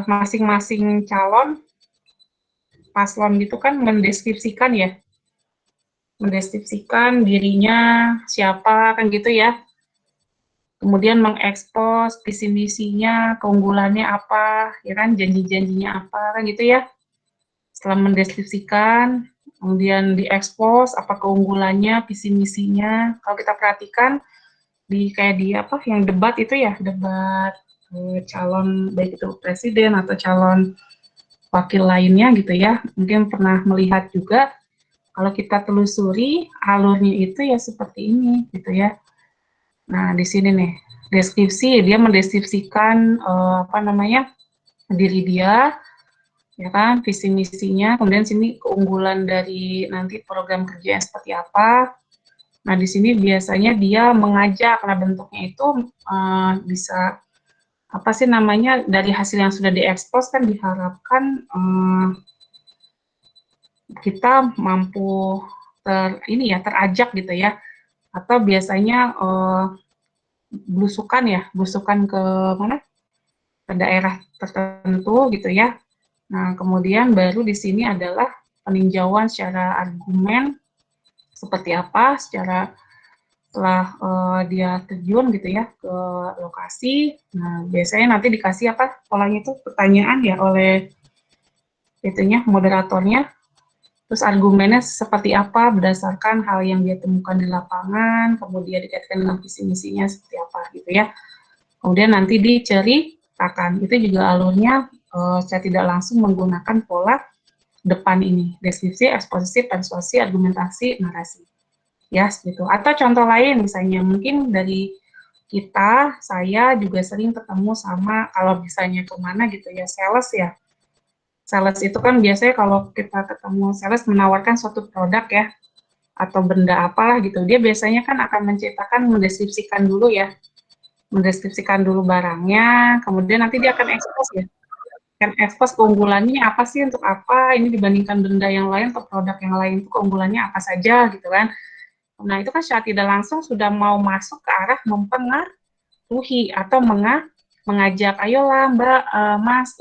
Masing-masing calon, paslon gitu kan mendeskripsikan ya, mendeskripsikan dirinya siapa kan gitu ya, kemudian mengekspos visi misinya, keunggulannya apa, ya kan, janji-janjinya apa kan gitu ya. Setelah mendeskripsikan, kemudian diekspos apa keunggulannya, visi misinya. Kalau kita perhatikan di kayak di apa yang debat itu ya, debat calon baik itu presiden atau calon wakil lainnya gitu ya, mungkin pernah melihat juga. Kalau kita telusuri alurnya itu ya seperti ini gitu ya. Nah, di sini nih deskripsi, dia mendeskripsikan apa namanya, diri dia, ya kan, visi misinya, kemudian sini keunggulan dari nanti program kerja yang seperti apa. Nah, di sini biasanya dia mengajak, nah bentuknya itu bisa apa sih namanya, dari hasil yang sudah diekspos kan diharapkan kita mampu terajak gitu ya, atau biasanya belusukan ke mana, ke daerah tertentu gitu ya. Nah, kemudian baru di sini adalah peninjauan secara argumen seperti apa, setelah dia terjun gitu ya ke lokasi. Nah, biasanya nanti dikasih apa polanya itu, pertanyaan ya oleh itunya, moderatornya. Terus argumennya seperti apa berdasarkan hal yang dia temukan di lapangan, kemudian dikaitkan dengan visi misinya seperti apa gitu ya. Kemudian nanti diceritakan, itu juga alurnya secara tidak langsung menggunakan pola depan ini, deskripsi, eksposisi, persuasi, argumentasi, narasi. Ya, gitu. Atau contoh lain misalnya, mungkin dari kita, saya juga sering ketemu sama, kalau misalnya kemana gitu ya, sales ya. Sales itu kan biasanya kalau kita ketemu sales menawarkan suatu produk ya, atau benda apalah gitu, dia biasanya kan akan menceritakan, mendeskripsikan dulu ya, mendeskripsikan dulu barangnya, kemudian nanti dia akan ekspos ya, akan ekspos keunggulannya apa sih, untuk apa, ini dibandingkan benda yang lain atau produk yang lain itu keunggulannya apa saja gitu kan. Nah, itu kan secara tidak langsung sudah mau masuk ke arah mempengaruhi atau mengajak, ayolah Mbak, Mas,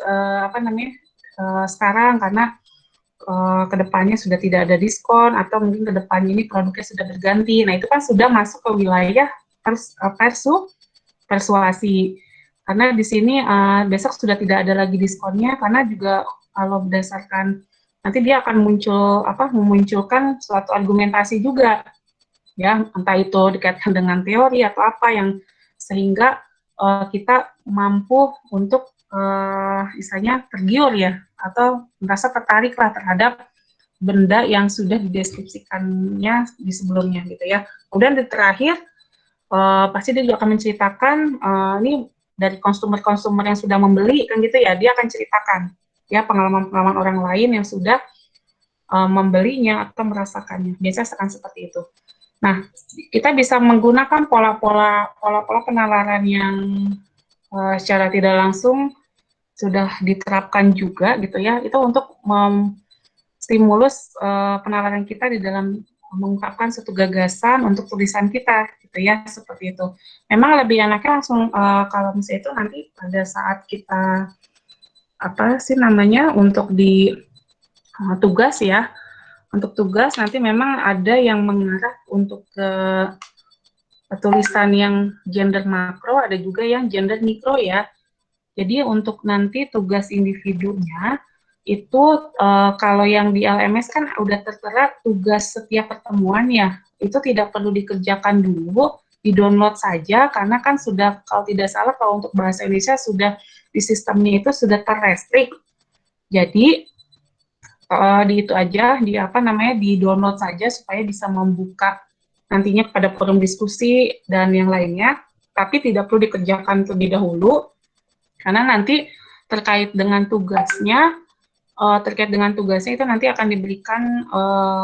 apa namanya, sekarang karena kedepannya sudah tidak ada diskon, atau mungkin kedepannya ini produknya sudah berganti. Nah, itu kan sudah masuk ke wilayah persuasi. Karena di sini besok sudah tidak ada lagi diskonnya, karena juga kalau berdasarkan nanti dia akan memunculkan suatu argumentasi juga, ya, entah itu dikaitkan dengan teori atau apa yang sehingga kita mampu untuk misalnya tergiur ya, atau merasa tertarik lah terhadap benda yang sudah dideskripsikannya di sebelumnya gitu ya. Kemudian di terakhir pasti dia juga akan menceritakan ini dari konsumer-konsumer yang sudah membeli kan gitu ya, dia akan ceritakan ya pengalaman-pengalaman orang lain yang sudah membelinya atau merasakannya. Biasanya akan seperti itu. Nah, kita bisa menggunakan pola-pola penalaran yang secara tidak langsung sudah diterapkan juga gitu ya, itu untuk stimulus penalaran kita di dalam mengungkapkan suatu gagasan untuk tulisan kita gitu ya, seperti itu. Memang lebih enaknya langsung kalau misalnya itu nanti pada saat kita apa sih namanya untuk di tugas ya, Untuk tugas nanti memang ada yang mengarah untuk ke tulisan yang gender makro, ada juga yang gender mikro ya. Jadi untuk nanti tugas individunya itu kalau yang di LMS kan udah tertera tugas setiap pertemuan ya, itu tidak perlu dikerjakan dulu, di-download saja karena kan sudah, kalau tidak salah kalau untuk bahasa Indonesia sudah di sistemnya itu sudah terrestrik. Jadi di itu aja, di apa namanya, di-download saja supaya bisa membuka nantinya pada forum diskusi dan yang lainnya, tapi tidak perlu dikerjakan terlebih dahulu karena nanti terkait dengan tugasnya itu nanti akan diberikan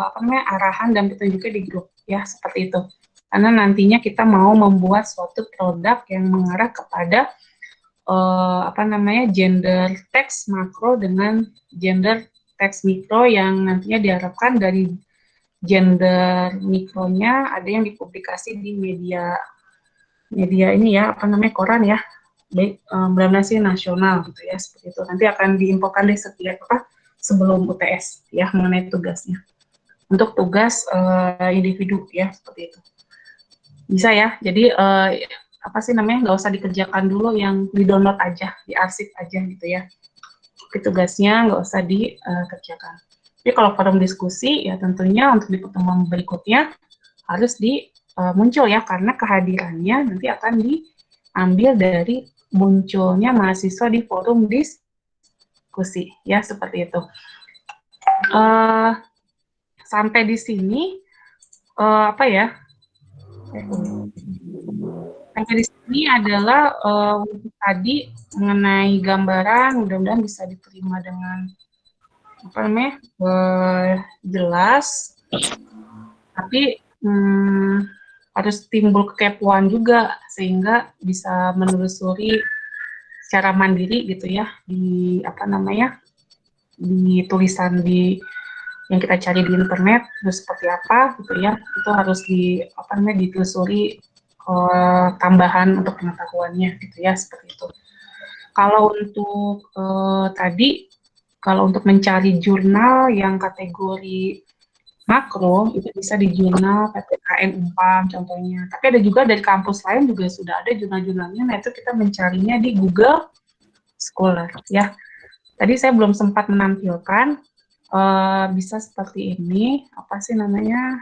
apa namanya, arahan dan petunjuknya di grup ya, seperti itu. Karena nantinya kita mau membuat suatu produk yang mengarah kepada apa namanya, gender teks makro dengan gender teks mikro yang nantinya diharapkan dari gender mikronya ada yang dipublikasi di media ini ya, apa namanya, koran ya, baik beramnasi nasional gitu ya, seperti itu. Nanti akan diinfokan deh setiap sebelum UTS ya mengenai tugasnya. Untuk tugas individu ya, seperti itu. Bisa ya. Jadi apa sih namanya, nggak usah dikerjakan dulu, yang di-download aja, diarsip aja gitu ya. Tapi tugasnya nggak usah dikerjakan. Tapi kalau forum diskusi ya tentunya untuk di pertemuan berikutnya harus muncul ya, karena kehadirannya nanti akan diambil dari munculnya mahasiswa di forum diskusi ya, seperti itu. Sampai di sini apa ya? Sampai di sini adalah untuk tadi mengenai gambaran, mudah-mudahan bisa diterima dengan apa namanya, jelas. Tapi harus timbul kekepoan juga sehingga bisa menelusuri secara mandiri gitu ya, di apa namanya, di tulisan yang kita cari di internet itu seperti apa gitu ya, itu harus apa namanya, ditelusuri tambahan untuk pengetahuannya gitu ya, seperti itu. Kalau untuk tadi, kalau untuk mencari jurnal yang kategori makro itu bisa di jurnal PPKN Umpam contohnya. Tapi ada juga dari kampus lain juga sudah ada jurnal-jurnalnya. Nah itu kita mencarinya di Google Scholar ya. Tadi saya belum sempat menampilkan, bisa seperti ini, apa sih namanya,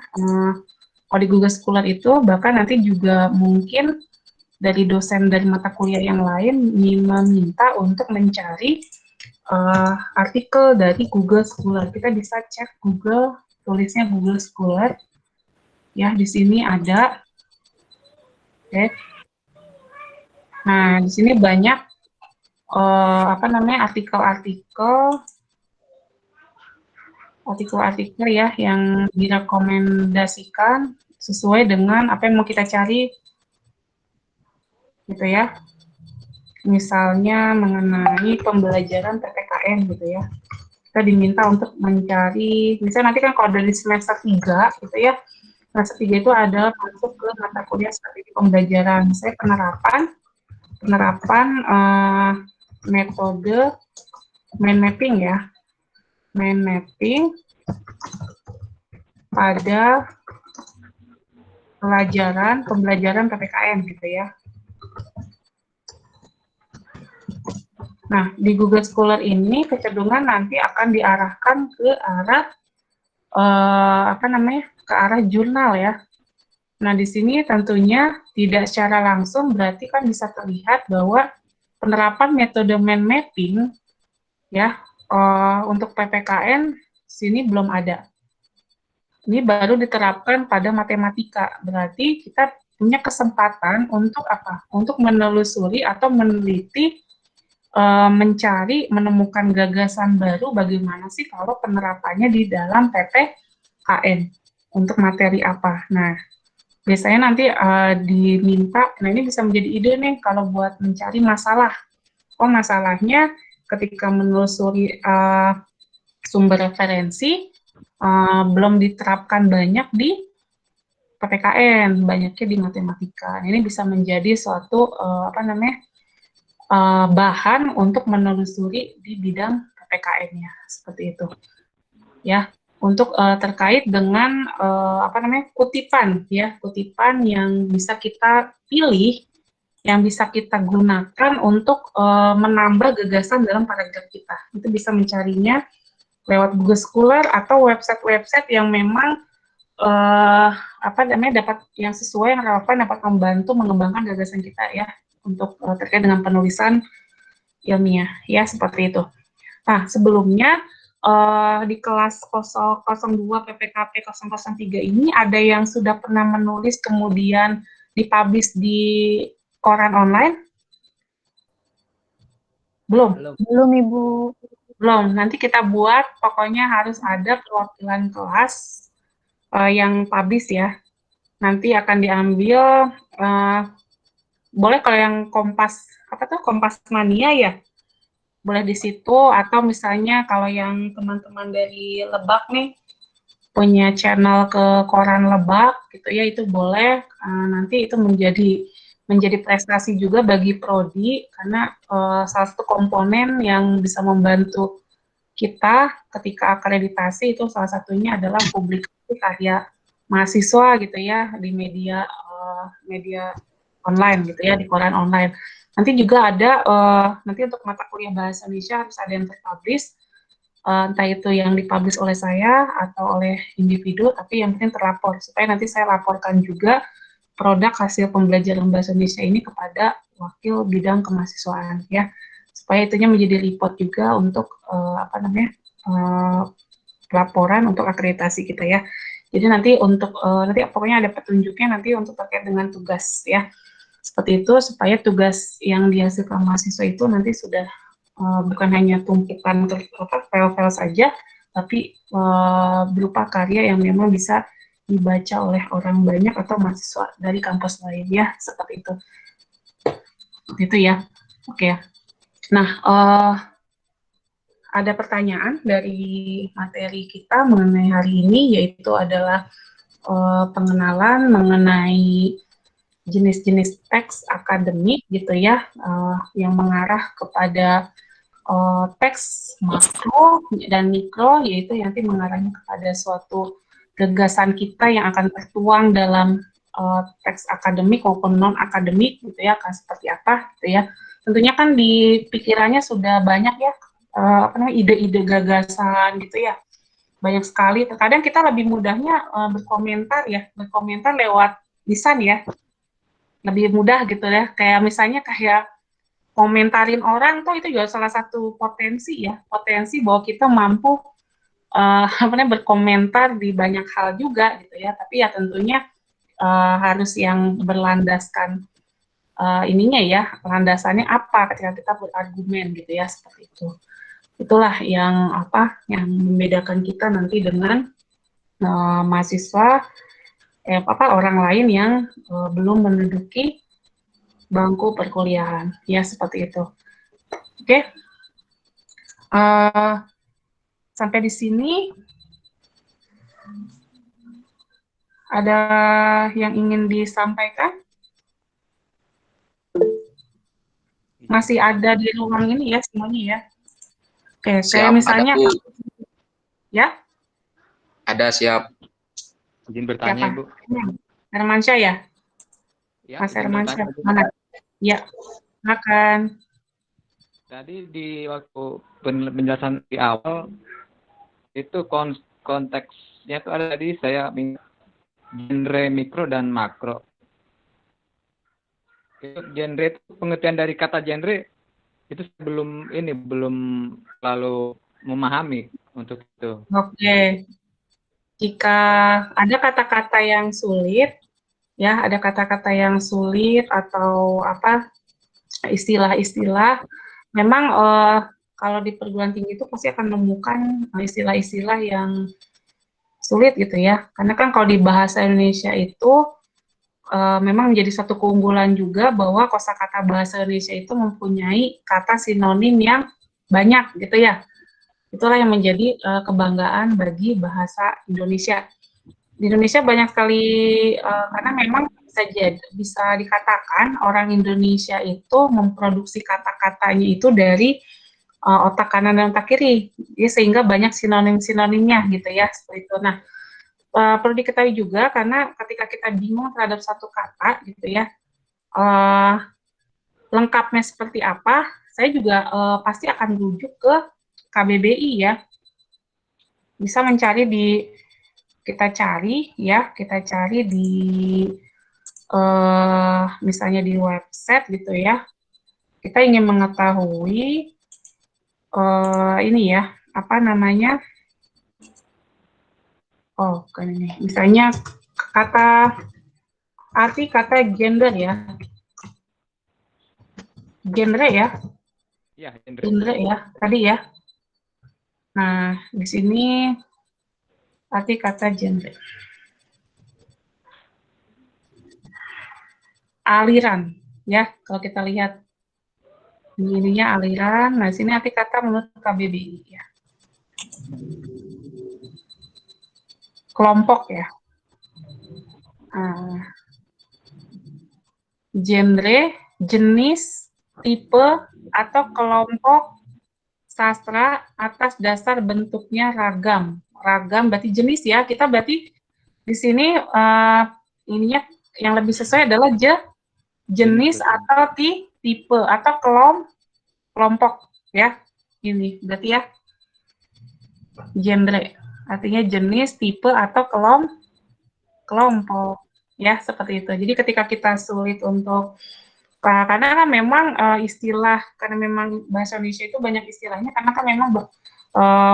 kalau di Google Scholar itu bahkan nanti juga mungkin dari dosen dari mata kuliah yang lain meminta untuk mencari artikel dari Google Scholar. Kita bisa cek Google, tulisnya Google Scholar ya, di sini ada. Oke. Nah di sini banyak apa namanya, artikel-artikel ya yang direkomendasikan sesuai dengan apa yang mau kita cari gitu ya. Misalnya mengenai pembelajaran PPKN gitu ya. Kita diminta untuk mencari, misalnya nanti kan kalau dari semester 3 gitu ya, semester 3 itu ada masuk ke mata kuliah seperti pembelajaran, saya penerapan metode mind mapping ya, mind mapping pada pembelajaran PPKN gitu ya. Nah, di Google Scholar ini kecenderungan nanti akan diarahkan ke arah apa namanya, ke arah jurnal ya. Nah, di sini tentunya tidak secara langsung berarti kan bisa terlihat bahwa penerapan metode mind mapping ya untuk PPKN sini belum ada. Ini baru diterapkan pada matematika. Berarti kita punya kesempatan untuk apa? Untuk menelusuri atau meneliti, menemukan gagasan baru bagaimana sih kalau penerapannya di dalam PPKN untuk materi apa. Nah, biasanya nanti diminta, nah ini bisa menjadi ide nih kalau buat mencari masalah. Oh, masalahnya ketika menelusuri sumber referensi belum diterapkan banyak di PPKN, banyaknya di matematika. Ini bisa menjadi suatu apa namanya, bahan untuk menelusuri di bidang PPKN-nya, seperti itu. Ya, untuk terkait dengan kutipan ya, kutipan yang bisa kita pilih, yang bisa kita gunakan untuk menambah gagasan dalam paragraf kita. Itu bisa mencarinya lewat Google Scholar atau website-website yang memang dapat yang sesuai, yang relevan, dapat membantu mengembangkan gagasan kita ya untuk terkait dengan penulisan ilmiah ya, seperti itu. Nah, sebelumnya di kelas 002 PPKP 003 ini ada yang sudah pernah menulis kemudian dipublish di koran online? Belum? Belum, Ibu. Belum. Nanti kita buat, pokoknya harus ada perwakilan kelas yang publish ya. Nanti akan diambil, boleh kalau yang Kompas Mania ya, boleh di situ, atau misalnya kalau yang teman-teman dari Lebak nih, punya channel ke koran Lebak gitu ya, itu boleh. Nanti itu menjadi prestasi juga bagi prodi, karena salah satu komponen yang bisa membantu kita ketika akreditasi itu salah satunya adalah publikasi karya mahasiswa gitu ya di media online gitu ya, di koran online. Nanti juga ada nanti untuk mata kuliah bahasa Indonesia harus ada yang terpublish, entah itu yang dipublish oleh saya atau oleh individu, tapi yang penting terlapor, supaya nanti saya laporkan juga produk hasil pembelajaran bahasa Indonesia ini kepada wakil bidang kemahasiswaan ya, supaya itunya menjadi report juga untuk laporan untuk akreditasi kita ya. Jadi nanti untuk nanti pokoknya ada petunjuknya nanti untuk terkait dengan tugas ya, seperti itu, supaya tugas yang dihasilkan mahasiswa itu nanti sudah bukan hanya tumpukan file-file saja, tapi berupa karya yang memang bisa dibaca oleh orang banyak atau mahasiswa dari kampus lain ya, seperti itu. Itu ya, oke. Nah, ada pertanyaan dari materi kita mengenai hari ini, yaitu adalah pengenalan mengenai jenis-jenis teks akademik gitu ya, yang mengarah kepada teks makro dan mikro, yaitu nanti mengarahnya kepada suatu gagasan kita yang akan tertuang dalam teks akademik maupun non akademik gitu ya, akan seperti apa gitu ya. Tentunya kan di pikirannya sudah banyak ya ide-ide gagasan gitu ya, banyak sekali. Terkadang kita lebih mudahnya berkomentar lewat lisan ya, lebih mudah gitu ya, kayak misalnya kayak komentarin orang tuh itu juga salah satu potensi bahwa kita mampu berkomentar di banyak hal juga gitu ya, tapi ya tentunya harus yang berlandaskan landasannya apa ketika kita berargumen gitu ya, seperti itu. Itulah yang membedakan kita nanti dengan mahasiswa orang lain yang belum menduduki bangku perkuliahan ya, seperti itu. Oke. Sampai di sini ada yang ingin disampaikan? Masih ada di ruang ini ya semuanya ya. Oke, saya misalnya ada, Bu. Ya. Ada, siap. Izin bertanya, Siapa? Bu. Hermansyah ya? Ya, Mas izin Hermansyah, bertanya, Bu. mana? Ya, silakan. Tadi di waktu penjelasan di awal itu konteksnya itu ada di saya genre mikro dan makro. Itu genre itu pengertian dari kata genre itu belum lalu memahami untuk itu. Oke. Jika ada kata-kata yang sulit ya, ada kata-kata yang sulit atau istilah-istilah, memang kalau di perguruan tinggi itu pasti akan menemukan istilah-istilah yang sulit gitu ya, karena kan kalau di bahasa Indonesia itu memang menjadi satu keunggulan juga bahwa kosakata bahasa Indonesia itu mempunyai kata sinonim yang banyak gitu ya. Itulah yang menjadi kebanggaan bagi bahasa Indonesia. Di Indonesia banyak sekali karena memang bisa dikatakan orang Indonesia itu memproduksi kata-katanya itu dari otak kanan dan otak kiri, ya, sehingga banyak sinonim-sinonimnya gitu ya, seperti itu. Nah, perlu diketahui juga karena ketika kita bingung terhadap satu kata gitu ya, lengkapnya seperti apa, saya juga pasti akan rujuk ke KBBI ya. Bisa mencari kita cari di misalnya di website gitu ya. Kita ingin mengetahui ini ya, apa namanya? Oh, kan ini. Misalnya arti kata gender ya. Genre ya. Iya, Genre ya, tadi ya. Nah, di sini arti kata genre. Aliran ya, kalau kita lihat ininya aliran. Nah, sini arti kata menurut KBBI ya. Kelompok ya. Genre, jenis, tipe, atau kelompok sastra atas dasar bentuknya ragam. Ragam berarti jenis ya. Kita berarti di sini ininya yang lebih sesuai adalah jenis atau tipe atau kelompok ya. Ini berarti ya. Genre artinya jenis, tipe atau kelompok ya, seperti itu. Jadi ketika kita sulit untuk karena kan memang istilah, karena memang bahasa Indonesia itu banyak istilahnya, karena kan memang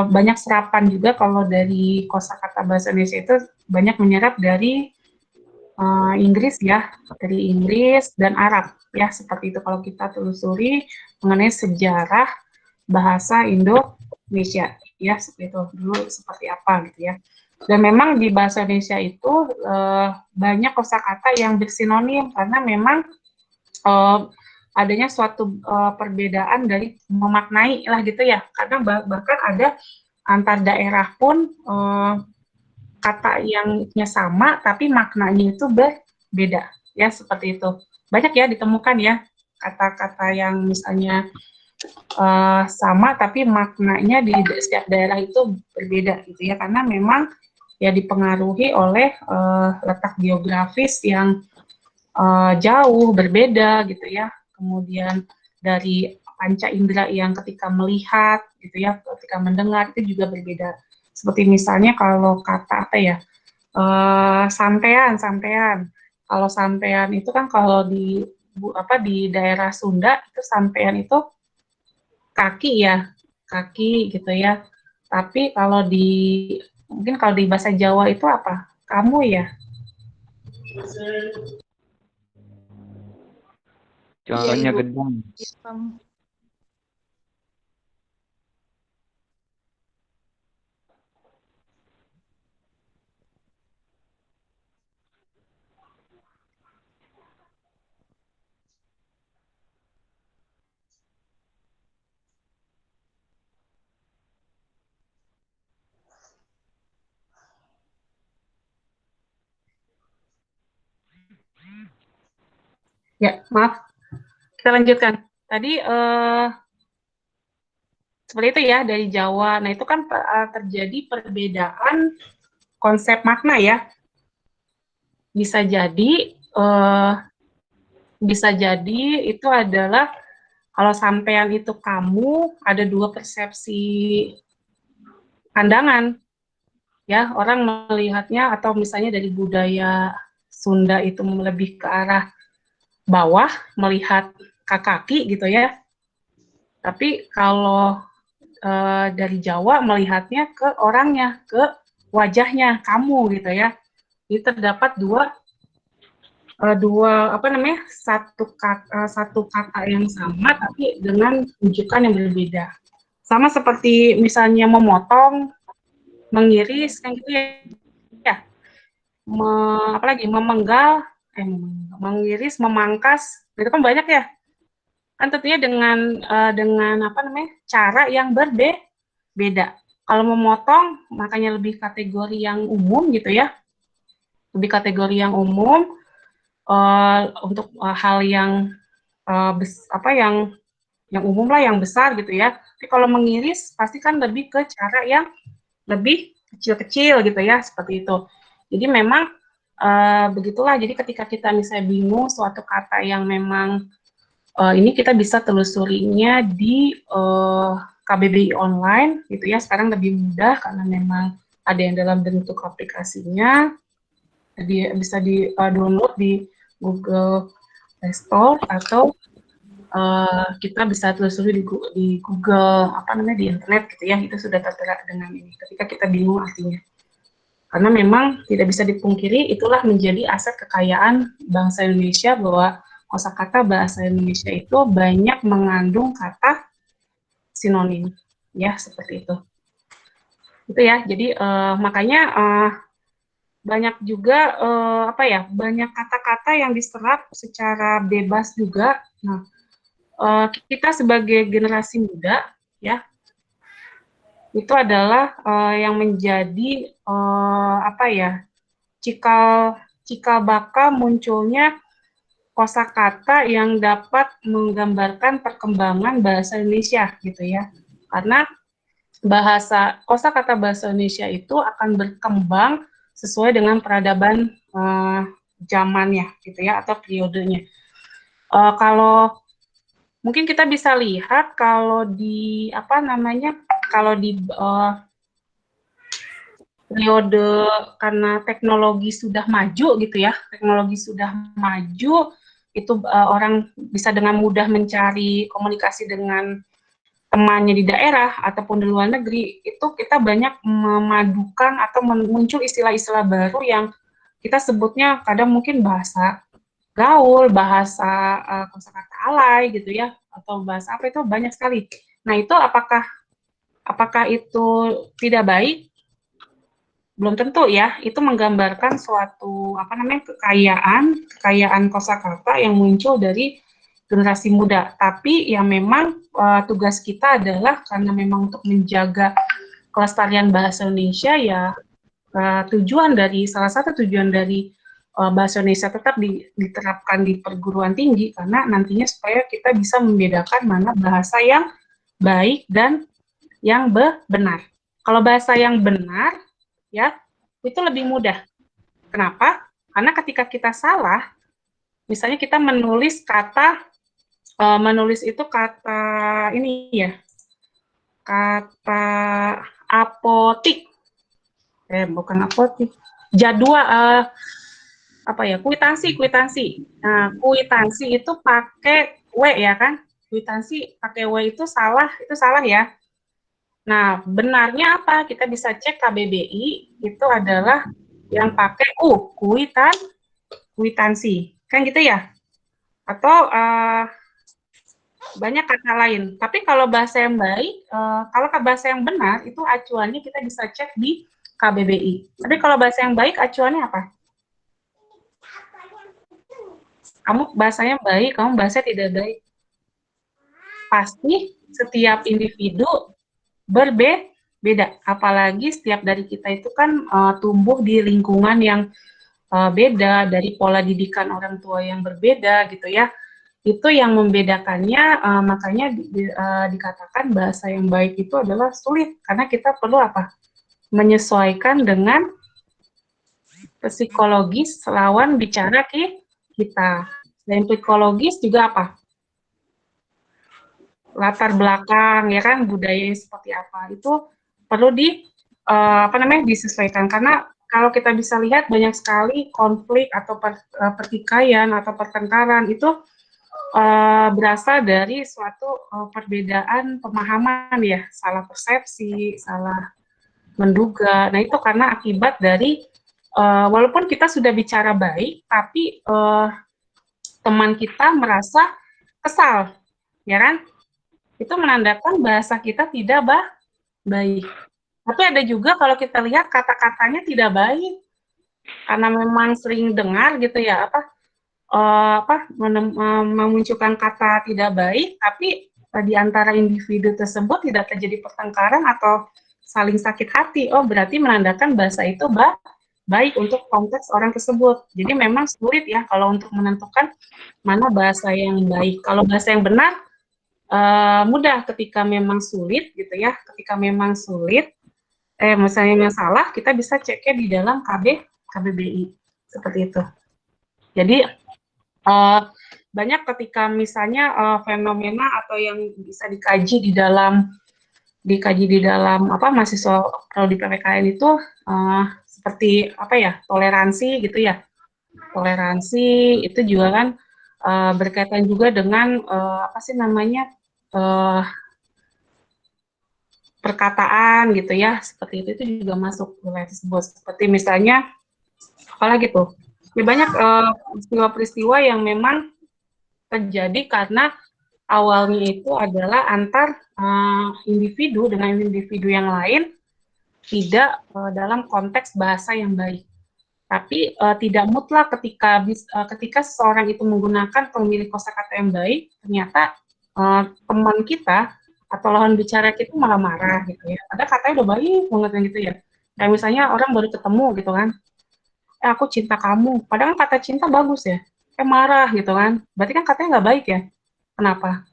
banyak serapan juga. Kalau dari kosakata bahasa Indonesia itu banyak menyerap dari Inggris ya, dari Inggris dan Arab ya, seperti itu. Kalau kita telusuri mengenai sejarah bahasa Indonesia ya, seperti itu dulu seperti apa gitu ya. Dan memang di bahasa Indonesia itu banyak kosakata yang bersinonim karena memang adanya suatu perbedaan dari memaknai lah gitu ya, karena bahkan ada antar daerah pun kata yangnya sama tapi maknanya itu berbeda ya, seperti itu. Banyak ya ditemukan ya kata-kata yang misalnya sama tapi maknanya di setiap daerah itu berbeda gitu ya, karena memang ya dipengaruhi oleh letak geografis yang jauh berbeda gitu ya, kemudian dari panca indera yang ketika melihat gitu ya, ketika mendengar itu juga berbeda. Seperti misalnya kalau kata apa ya, sampean. Kalau sampean itu kan kalau di daerah Sunda itu sampean itu kaki ya, kaki gitu ya. Tapi kalau mungkin kalau di bahasa Jawa itu apa? Kamu ya. Contohnya Ibu. gedang. Ya, maaf. Kita lanjutkan. Tadi seperti itu ya dari Jawa. Nah, itu kan terjadi perbedaan konsep makna ya. Bisa jadi itu adalah kalau sampean itu kamu, ada dua persepsi pandangan ya, orang melihatnya, atau misalnya dari budaya Sunda itu lebih ke arah bawah, melihat kaki gitu ya. Tapi kalau dari Jawa melihatnya ke orangnya, ke wajahnya, kamu gitu ya. Jadi terdapat dua apa namanya, satu kata yang sama tapi dengan rujukan yang berbeda. Sama seperti misalnya memotong, mengiris kan gitu ya. Apalagi memenggal, mengiris, memangkas, itu kan banyak ya. Kan tentunya dengan apa namanya, cara yang berbeda. Kalau memotong makanya lebih kategori yang umum gitu ya, lebih kategori yang umum untuk hal yang yang umum lah, yang besar gitu ya. Tapi kalau mengiris pasti kan lebih ke cara yang lebih kecil-kecil gitu ya, seperti itu. Jadi memang begitulah. Jadi ketika kita misalnya bingung suatu kata yang memang ini kita bisa telusurinya di KBBI online gitu ya. Sekarang lebih mudah karena memang ada yang dalam bentuk aplikasinya. Jadi bisa di download di Google Play Store atau kita bisa telusuri di Google di internet gitu ya. Itu sudah tertera dengan ini ketika kita bingung artinya. Karena memang tidak bisa dipungkiri itulah menjadi aset kekayaan bangsa Indonesia, bahwa kosakata bahasa Indonesia itu banyak mengandung kata sinonim ya, seperti itu. Itu ya. Jadi makanya banyak juga banyak kata-kata yang diserap secara bebas juga. Nah, kita sebagai generasi muda ya, itu adalah yang menjadi cikal bakal munculnya kosakata yang dapat menggambarkan perkembangan bahasa Indonesia gitu ya. Karena kosakata bahasa Indonesia itu akan berkembang sesuai dengan peradaban zamannya gitu ya, atau periodenya. Kalau mungkin kita bisa lihat kalau di periode, karena teknologi sudah maju gitu ya, teknologi sudah maju, itu orang bisa dengan mudah mencari komunikasi dengan temannya di daerah ataupun di luar negeri. Itu kita banyak memadukan atau muncul istilah-istilah baru yang kita sebutnya kadang mungkin bahasa gaul, bahasa kosakata alay gitu ya, atau bahasa apa, itu banyak sekali. Nah, itu apakah itu tidak baik? Belum tentu ya. Itu menggambarkan suatu kekayaan kosakata yang muncul dari generasi muda. Tapi yang memang tugas kita adalah, karena memang untuk menjaga kelestarian bahasa Indonesia ya, salah satu tujuan dari bahasa Indonesia tetap diterapkan di perguruan tinggi, karena nantinya supaya kita bisa membedakan mana bahasa yang baik dan yang benar. Kalau bahasa yang benar ya, itu lebih mudah. Kenapa? Karena ketika kita salah, misalnya kita menulis itu kata ini ya, kata apotik, bukan apotik, jadwal kuitansi. Nah, kuitansi itu pakai W ya kan? Kuitansi pakai W itu salah ya. Nah, benarnya apa? Kita bisa cek KBBI, itu adalah yang pakai kuitansi. Kan gitu ya? Atau banyak kata lain. Tapi kalau bahasa yang baik, kalau bahasa yang benar, itu acuannya kita bisa cek di KBBI. Tapi kalau bahasa yang baik, acuannya apa? Kamu bahasanya baik, kamu bahasa tidak baik. Pasti setiap individu berbeda. Apalagi setiap dari kita itu kan tumbuh di lingkungan yang beda, dari pola didikan orang tua yang berbeda gitu ya. Itu yang membedakannya, makanya dikatakan bahasa yang baik itu adalah sulit, karena kita perlu menyesuaikan dengan psikologis lawan bicara kita. Dan psikologis juga latar belakang ya kan, budayanya seperti apa, itu perlu disesuaikan. Karena kalau kita bisa lihat banyak sekali konflik atau pertikaian atau pertengkaran itu berasal dari suatu perbedaan pemahaman ya, salah persepsi, salah menduga. Nah, itu karena akibat dari walaupun kita sudah bicara baik, tapi teman kita merasa kesal, ya kan? Itu menandakan bahasa kita tidak baik. Tapi ada juga kalau kita lihat kata-katanya tidak baik, karena memang sering dengar gitu ya, memunculkan kata tidak baik, tapi di antara individu tersebut tidak terjadi pertengkaran atau saling sakit hati. Oh, berarti menandakan bahasa itu baik untuk konteks orang tersebut. Jadi memang sulit ya kalau untuk menentukan mana bahasa yang baik. Kalau bahasa yang benar, mudah ketika memang sulit gitu ya. Ketika memang sulit, misalnya yang salah, kita bisa ceknya di dalam KBBI seperti itu. Jadi banyak ketika misalnya fenomena atau yang bisa dikaji di dalam apa mahasiswa prodi PPKN itu seperti apa ya, toleransi gitu ya. Toleransi itu juga kan berkaitan juga dengan apa sih namanya, perkataan gitu ya, seperti itu juga masuk wilayah tersebut. Seperti misalnya apalagi tuh, ya banyak peristiwa-peristiwa yang memang terjadi karena awalnya itu adalah antar individu dengan individu yang lain tidak dalam konteks bahasa yang baik. Tapi tidak mutlak ketika seseorang itu menggunakan pemilih kosakata yang baik, ternyata teman kita atau lawan bicara kita malah marah gitu ya. Ada katanya udah baik banget gitu ya. Kayak misalnya orang baru ketemu gitu kan, aku cinta kamu. Padahal kata cinta bagus ya. Marah gitu kan. Berarti kan katanya nggak baik ya. Kenapa?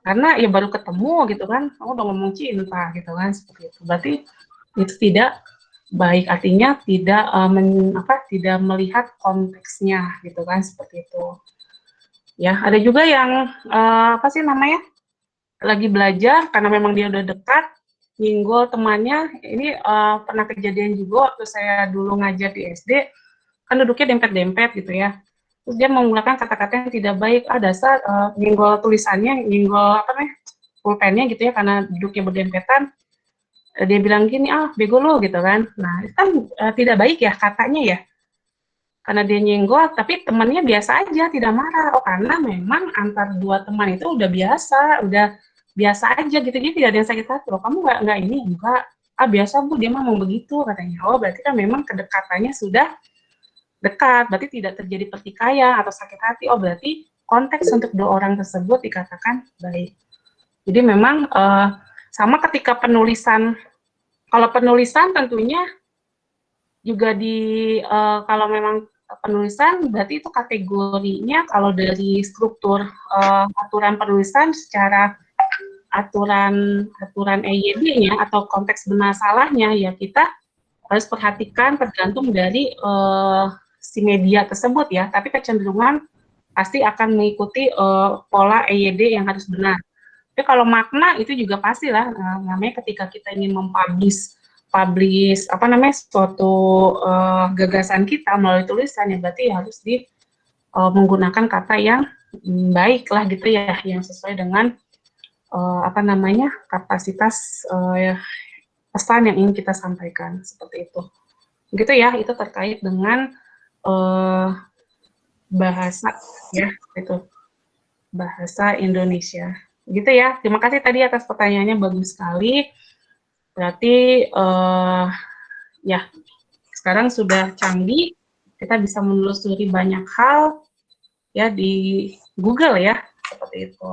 Karena ya baru ketemu gitu kan, aku udah ngomong cinta gitu kan, seperti itu. Berarti itu tidak baik, artinya tidak tidak melihat konteksnya gitu kan, seperti itu. Ya, ada juga yang apa sih namanya, lagi belajar karena memang dia udah dekat, nyenggol temannya. Ini pernah kejadian juga waktu saya dulu ngajar di SD, kan duduknya dempet-dempet gitu ya. Terus dia menggunakan kata-kata yang tidak baik, dasar nyenggol tulisannya, nyenggol apa namanya, pulpennya gitu ya, karena duduknya berdempetan. Dia bilang gini, bego lo gitu kan. Nah, itu kan tidak baik ya katanya ya. Karena dia nyenggol, tapi temannya biasa aja, tidak marah. Karena memang antar dua teman itu udah biasa aja gitu, jadi tidak ada yang sakit hati. Kamu nggak ini, enggak. Biasa Bu, dia mah mau begitu katanya. Berarti kan memang kedekatannya sudah dekat, berarti tidak terjadi pertikaian atau sakit hati. Berarti konteks untuk dua orang tersebut dikatakan baik. Jadi memang sama ketika penulisan, kalau penulisan tentunya juga kalau memang penulisan berarti itu kategorinya kalau dari struktur aturan penulisan secara aturan EYD-nya atau konteks benar salahnya ya kita harus perhatikan tergantung dari si media tersebut ya, tapi kecenderungan pasti akan mengikuti pola EYD yang harus benar. Tapi kalau makna itu juga pastilah, namanya ketika kita ingin mempublish apa namanya suatu gagasan kita melalui tulisan ya berarti harus menggunakan kata yang baik lah gitu ya, yang sesuai dengan apa namanya kapasitas pesan yang ingin kita sampaikan, seperti itu. Gitu ya, itu terkait dengan bahasa ya, itu bahasa Indonesia. Gitu ya. Terima kasih tadi atas pertanyaannya, bagus sekali. Berarti ya sekarang sudah canggih, kita bisa menelusuri banyak hal ya di Google ya, seperti itu.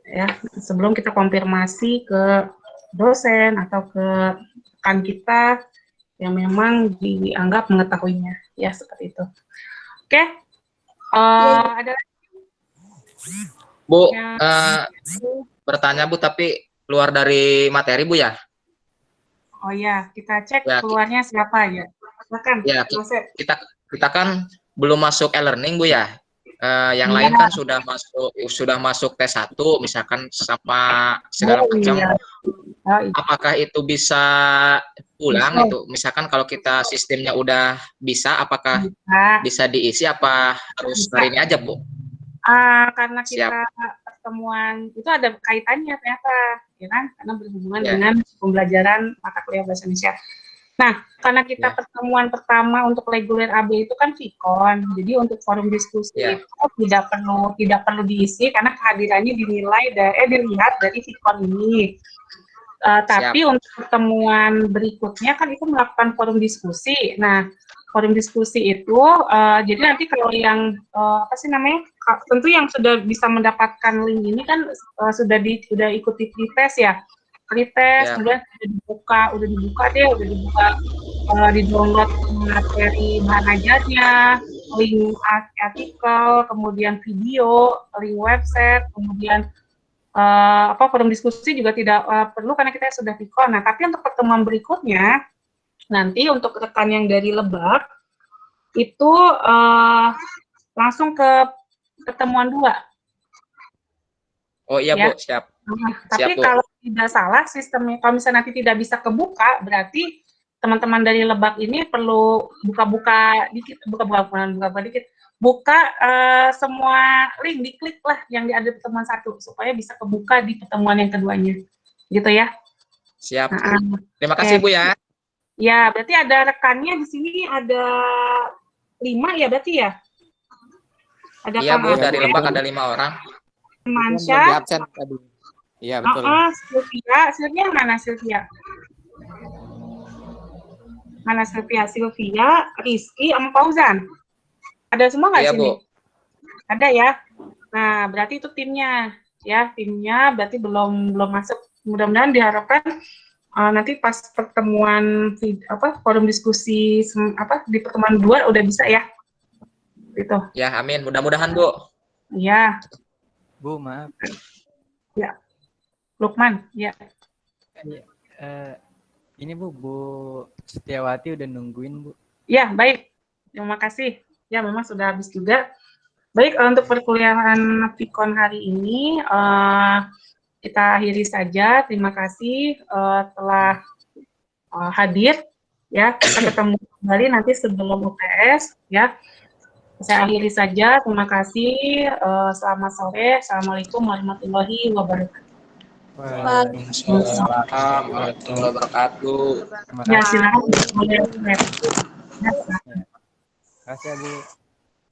Ya, sebelum kita konfirmasi ke dosen atau ke rekan kita yang memang dianggap mengetahuinya, ya seperti itu. Oke, ada lagi? Bu, Ya. bertanya Bu, tapi keluar dari materi Bu ya? Oh ya, kita cek Ya, keluarnya siapa ya. Silakan. Ya, kita kan belum masuk e-learning Bu ya. Yang lain kan sudah masuk T1 misalkan sama segala macam. Iya. Apakah itu bisa ulang itu? Misalkan kalau kita sistemnya udah bisa, apakah bisa diisi apa harus hari ini aja Bu? Karena kita pertemuan itu ada kaitannya ternyata, ya kan? Karena berhubungan dengan pembelajaran mata kuliah bahasa Indonesia. Nah, karena kita pertemuan pertama untuk reguler AB itu kan Vkon, jadi untuk forum diskusi itu tidak perlu diisi karena kehadirannya dilihat dari Vkon ini. Tapi untuk pertemuan berikutnya kan itu melakukan forum diskusi. Nah, forum diskusi itu, jadi nanti kalau yang apa sih namanya, tentu yang sudah bisa mendapatkan link ini kan sudah ikuti pretest ya. Pretest, kemudian udah dibuka, di-download materi bahan ajarnya, link artikel, kemudian video, link website, kemudian forum diskusi juga tidak perlu karena kita sudah Vkon. Nah, tapi untuk pertemuan berikutnya, nanti untuk rekan yang dari Lebak, itu langsung ke pertemuan 2. Oh iya Ya. Bu, siap. Tapi Siap, Bu. kalau tidak salah sistemnya, kalau misalnya nanti tidak bisa kebuka, berarti teman-teman dari Lebak ini perlu buka-buka dikit, buka semua link, diklik lah yang ada di pertemuan 1 supaya bisa kebuka di pertemuan yang keduanya, gitu ya. Siap. Nah, Terima kasih Bu ya. ya, berarti ada rekannya di sini ada 5 ya berarti ya? Ada Iya Bu, Kang dari Aceh, Lebak ada 5 orang. Mansyah, absen tadi. Iya betul. Sylvia mana Sylvia? Mana Sylvia? Sylvia, Rizky, sama Fauzan. Ada semua nggak Iya sini? Bu. Ada ya. Nah, berarti itu timnya, ya timnya berarti belum masuk. Mudah-mudahan diharapkan nanti pas pertemuan forum diskusi di pertemuan 2 udah bisa ya. Gitu. Ya, amin. Mudah-mudahan Bu. Ya. Bu, maaf. Ya. Lukman, ya. Ini Bu Setiawati udah nungguin Bu. Ya, baik. Terima kasih. Ya, memang sudah habis juga. Baik, untuk perkuliahan Vkon hari ini kita akhiri saja. Terima kasih telah hadir. Ya, kita ketemu kembali nanti sebelum UTS. Ya, saya akhiri saja. Terima kasih. Selamat sore. Assalamualaikum warahmatullahi wabarakatuh. Waalaikumsalam warahmatullahi wabarakatuh. Ya, silakan. Terima kasih Bu.